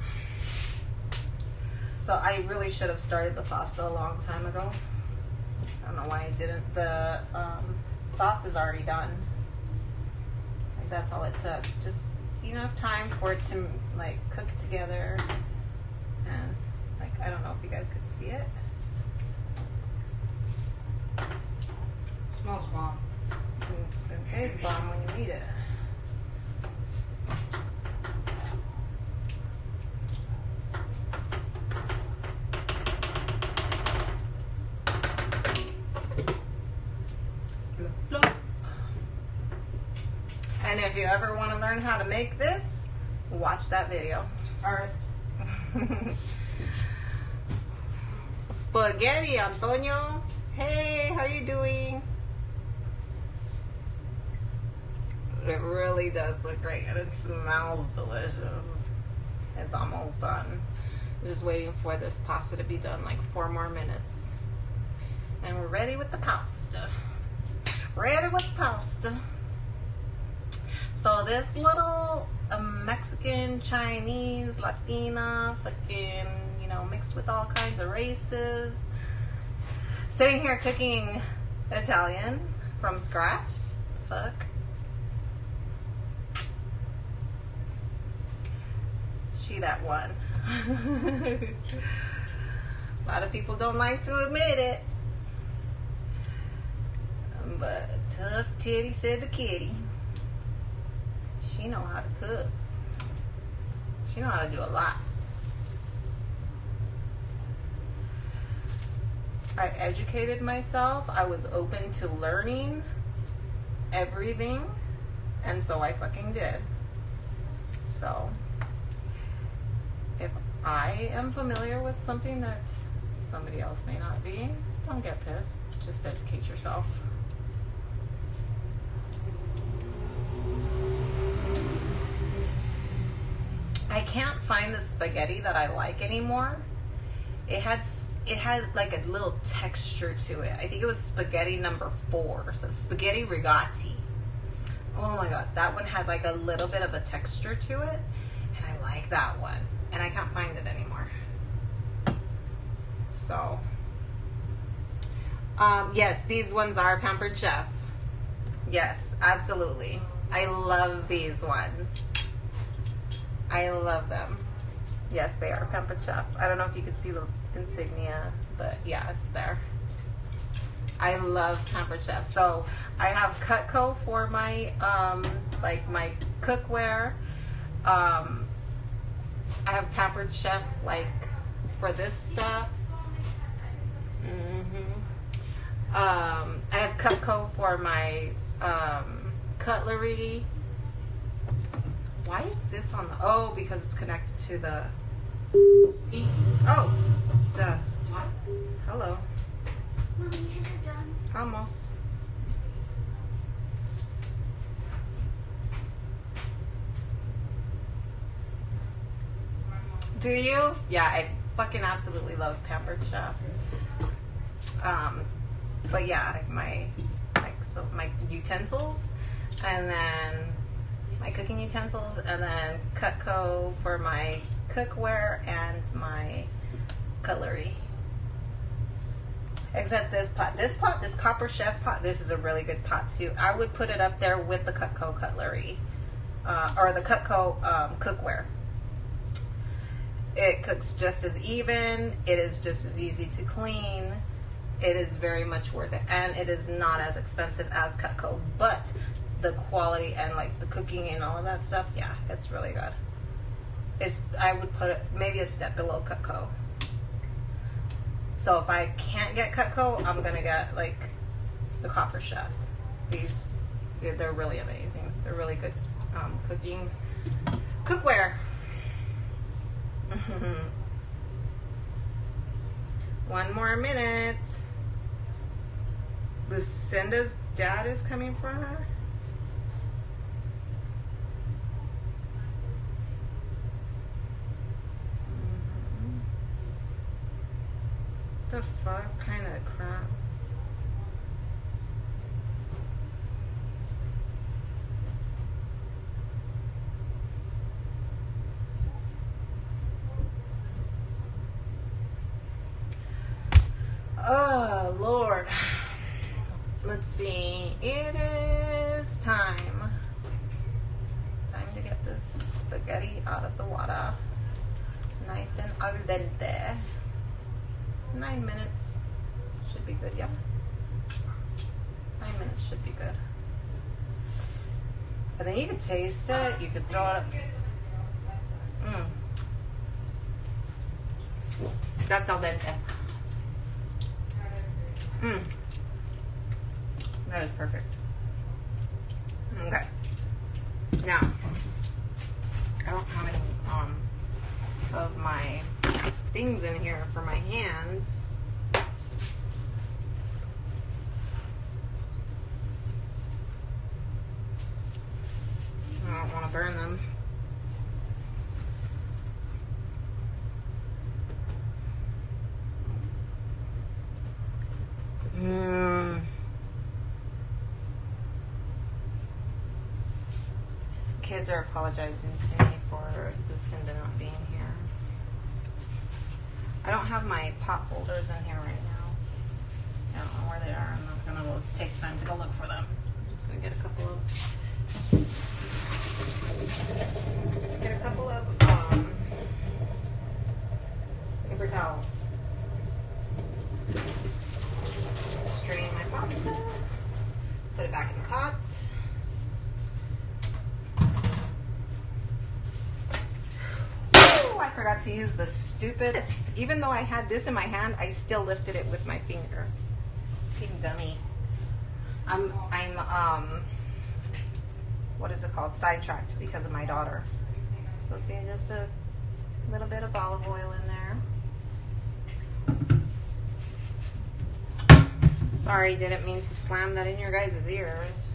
So I really should have started the pasta a long time ago. I don't know why I didn't. The sauce is already done. Like that's all it took. Just enough time for it to like cook together. And like I don't know if you guys could see it. Smells bomb. It tastes bomb when you eat it. And if you ever want to learn how to make this, watch that video. Alright. Spaghetti, Antonio. Hey, how you doing? It really does look great and it smells delicious. It's almost done. I'm just waiting for this pasta to be done, like 4 more minutes. And we're ready with the pasta. Ready with the pasta. So this little Mexican, Chinese, Latina, fucking, you know, mixed with all kinds of races. Sitting here cooking Italian from scratch. Fuck. She that one. A lot of people don't like to admit it. But tough titty said the kitty. She know how to cook. She know how to do a lot. I educated myself. I was open to learning everything. And so I fucking did. So if I am familiar with something that somebody else may not be, don't get pissed. Just educate yourself. I can't find the spaghetti that I like anymore. it had like a little texture to it. I think it was spaghetti number 4, so spaghetti rigati. Oh my god, that one had like a little bit of a texture to it, and I like that one, and I can't find it anymore. So, yes, these ones are Pampered Chef. Yes, absolutely. I love these ones. I love them. Yes, they are Pampered Chef. I don't know if you could see the insignia, but yeah, it's there. I love Pampered Chef. So I have Cutco for my like my cookware. I have Pampered Chef like for this stuff. I have Cutco for my cutlery. Why is this on the? Oh, because it's connected to the. Oh, duh. What? Hello. Mommy, is it done? Almost. Do you? Yeah, I fucking absolutely love Pampered Chef. But yeah, my utensils, and then my cooking utensils, and then Cutco for my cookware and my cutlery. Except this pot, this Copper Chef pot, this is a really good pot too. I would put it up there with the Cutco cutlery, or the Cutco cookware. It cooks just as even. It is just as easy to clean. It is very much worth it, and it is not as expensive as Cutco, but the quality and like the cooking and all of that stuff, yeah, it's really good. I would put it maybe a step below Cutco. So if I can't get Cutco, I'm gonna get like the Copper Chef. They're really amazing. They're really good cookware. One more minute. Lucinda's dad is coming for her. The fuck kind of crap? Oh Lord. Let's see. It is time. It's time to get this spaghetti out of the water. Nice and al dente. 9 minutes should be good, yeah. 9 minutes should be good. And then you could taste it. You could throw it. That's al dente. That is perfect. Okay. Now, I don't have any of my things in here for my hands. I don't want to burn them. Kids are apologizing to me for Lucinda not being here. I don't have my pot holders in here right now. I don't know where they are. I'm not gonna go take time to go look for them. I'm just gonna get a couple of paper towels. Strain my pasta. Put it back in the pot. I forgot to use the stupid. Even though I had this in my hand, I still lifted it with my finger. Being dummy. I'm what is it called? Sidetracked because of my daughter. So see, just a little bit of olive oil in there. Sorry, didn't mean to slam that in your guys' ears.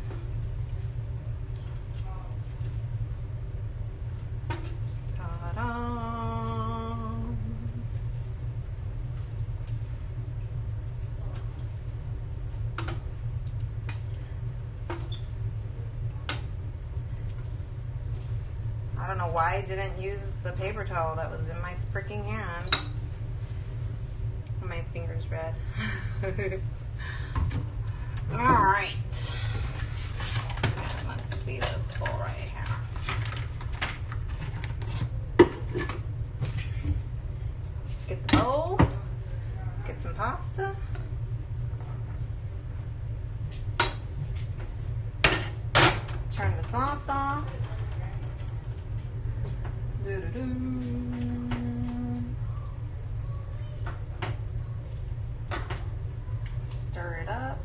why I didn't use the paper towel that was in my freaking hand. My finger's red. Alright. Let's see this bowl right here. Get the bowl. Get some pasta. Turn the sauce off. Stir it up.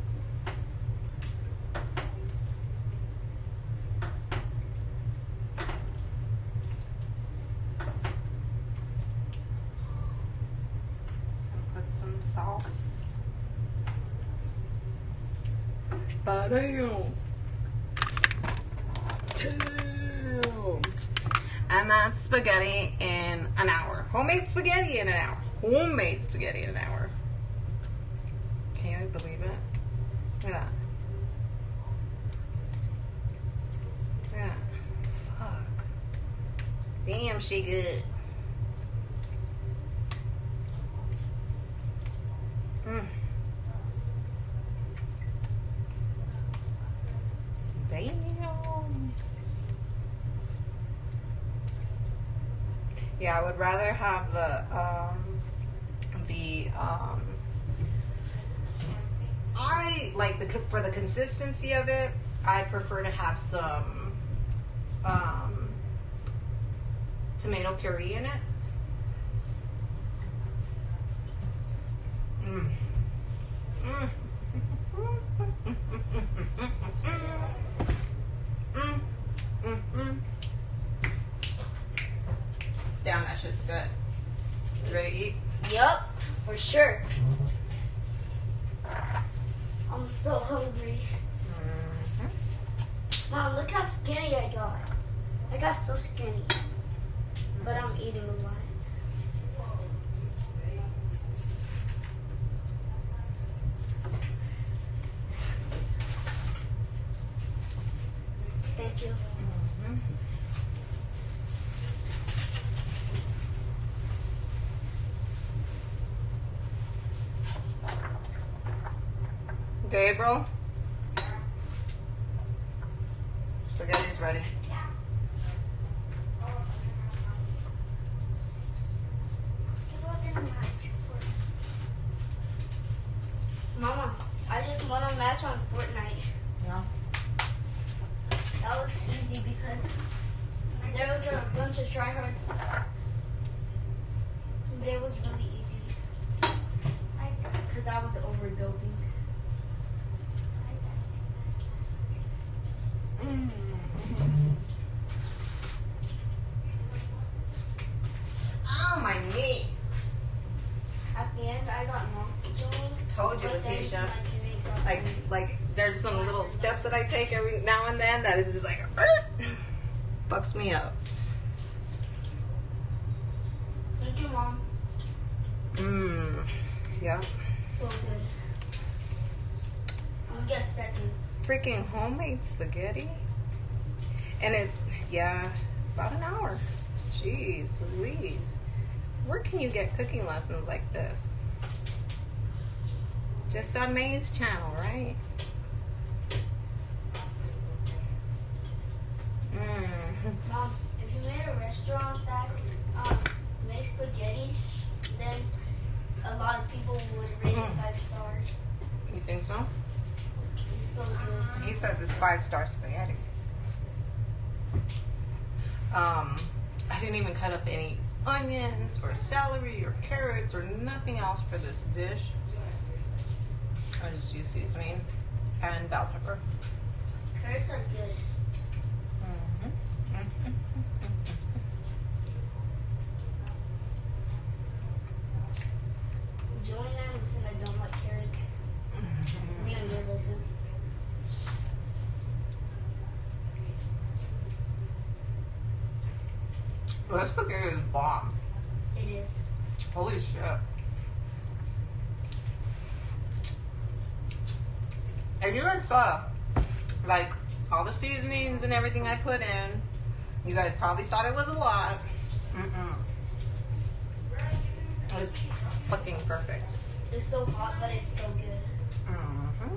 And put some sauce. Ba-dam. And that's spaghetti in an hour. Homemade spaghetti in an hour. Homemade spaghetti in an hour. Can you believe it? Look at that. Look at that. Fuck. Damn, she good. Damn. Yeah, I would rather have I like for the consistency of it, I prefer to have some tomato puree in it. Damn, that shit's good. You ready to eat? Yup, for sure. I'm so hungry. Mom, look how skinny I got. I got so skinny. But I'm eating a lot. Thank you. Gabriel, spaghetti's ready. Mama, I just won a match on Fortnite. Yeah. That was easy because there was a bunch of tryhards. But it was really easy. Because I was overbuilding. Oh, my knee. At the end, I got knocked again. Told you, But then Letitia. my teammate got me. Like there's some little steps that I take every now and then that is just like bucks me up. Thank you, Mom. Yeah. So good. I'm gonna get seconds. Freaking homemade spaghetti. And it, yeah, about an hour. Jeez Louise. Where can you get cooking lessons like this? Just on May's channel, right? Mom, if you made a restaurant that makes spaghetti, then a lot of people would rate it 5 stars. You think so? It's so good. He says it's 5-star spaghetti. I didn't even cut up any onions or celery or carrots or nothing else for this dish. I just use seasoning and bell pepper. Carrots are good. Joey and I said I don't like carrots. Me and Gabriel do. Well, this spaghetti is bomb. It is. Holy shit. And you guys saw, like, all the seasonings and everything I put in. You guys probably thought it was a lot. Mm-mm. It was fucking perfect. It's so hot, but it's so good. Mm-hmm.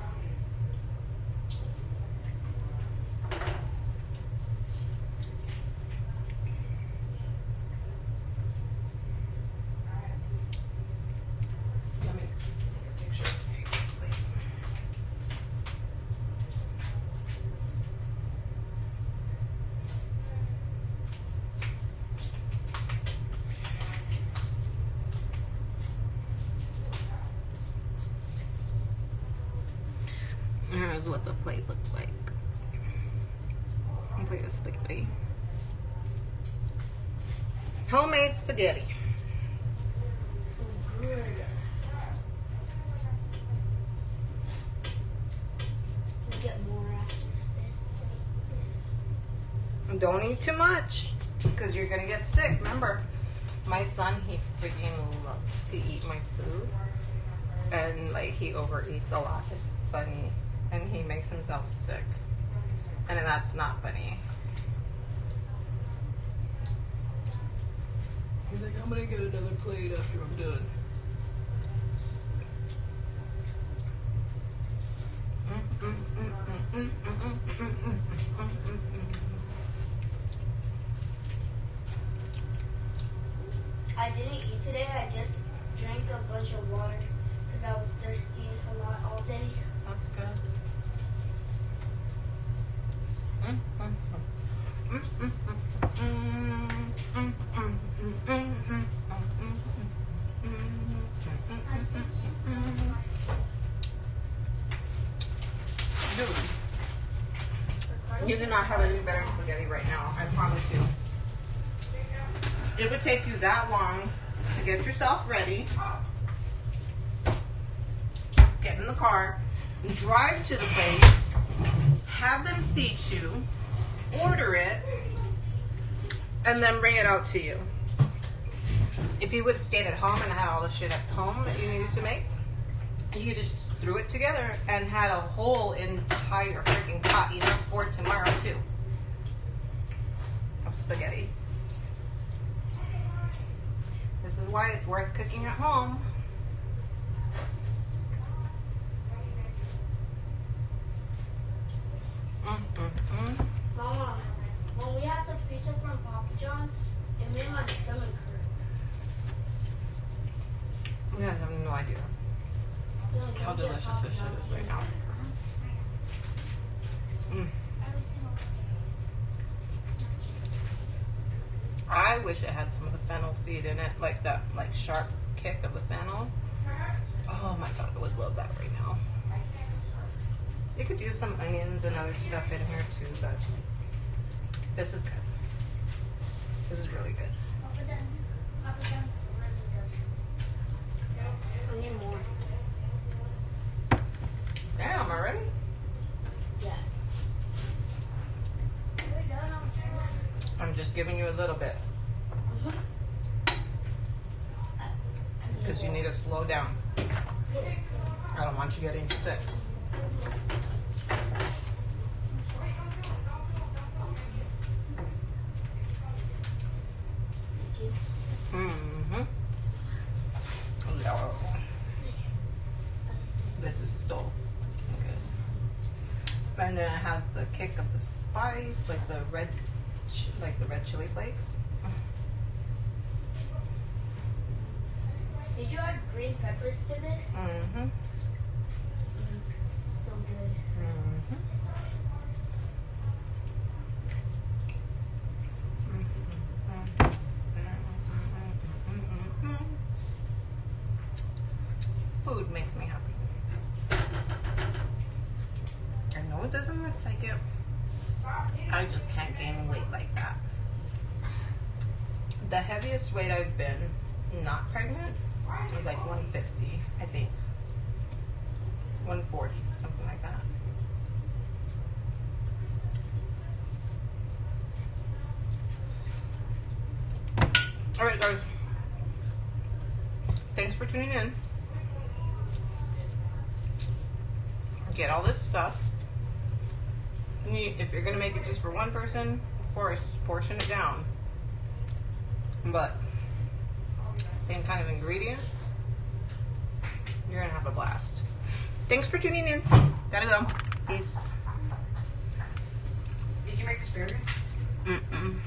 Let me take a picture. Here's what the plate looks like. A plate of spaghetti. Homemade spaghetti. So good. We'll get more after this. Don't eat too much because you're gonna get sick. Remember, my son, he freaking loves to eat my food, and like he overeats a lot. It's funny, and he makes himself sick, and that's not funny. He's like, I'm gonna get another plate after I'm done. I didn't eat today. I just drank a bunch of water because I was thirsty a lot all day. That's good. Dude, you do not have any better spaghetti right now. I promise you. It would take you that long to get yourself ready, get in the car, drive to the place, have them seat you, order it, and then bring it out to you. If you would have stayed at home and had all the shit at home that you needed to make, you just threw it together and had a whole entire freaking pot enough for tomorrow too. Of spaghetti. This is why it's worth cooking at home. Mama, when we had the pizza from Papa John's, it made my stomach hurt. Yeah, I have no idea how delicious this shit is right now. I wish it had some of the fennel seed in it, like that, like sharp kick of the fennel. Oh my god, I would love that right now. You could use some onions and other stuff in here too, but this is good. This is really good. I need more. Damn, already? Yeah. I'm just giving you a little bit because you need to slow down. I don't want you getting sick. This is so good. And then it has the kick of the spice, like the red chili flakes. Did you add green peppers to this? Mm-hmm. So good. Mm-hmm. Food makes me happy. I know it doesn't look like it. I just can't gain weight like that. The heaviest weight I've been not pregnant was like 150, I think. 140, something like that. All right, guys. Thanks for tuning in. Get all this stuff. If you're gonna make it just for one person, course, portion it down. But same kind of ingredients, you're gonna have a blast. Thanks for tuning in. Gotta go. Peace. Did you make asparagus? Mm-mm.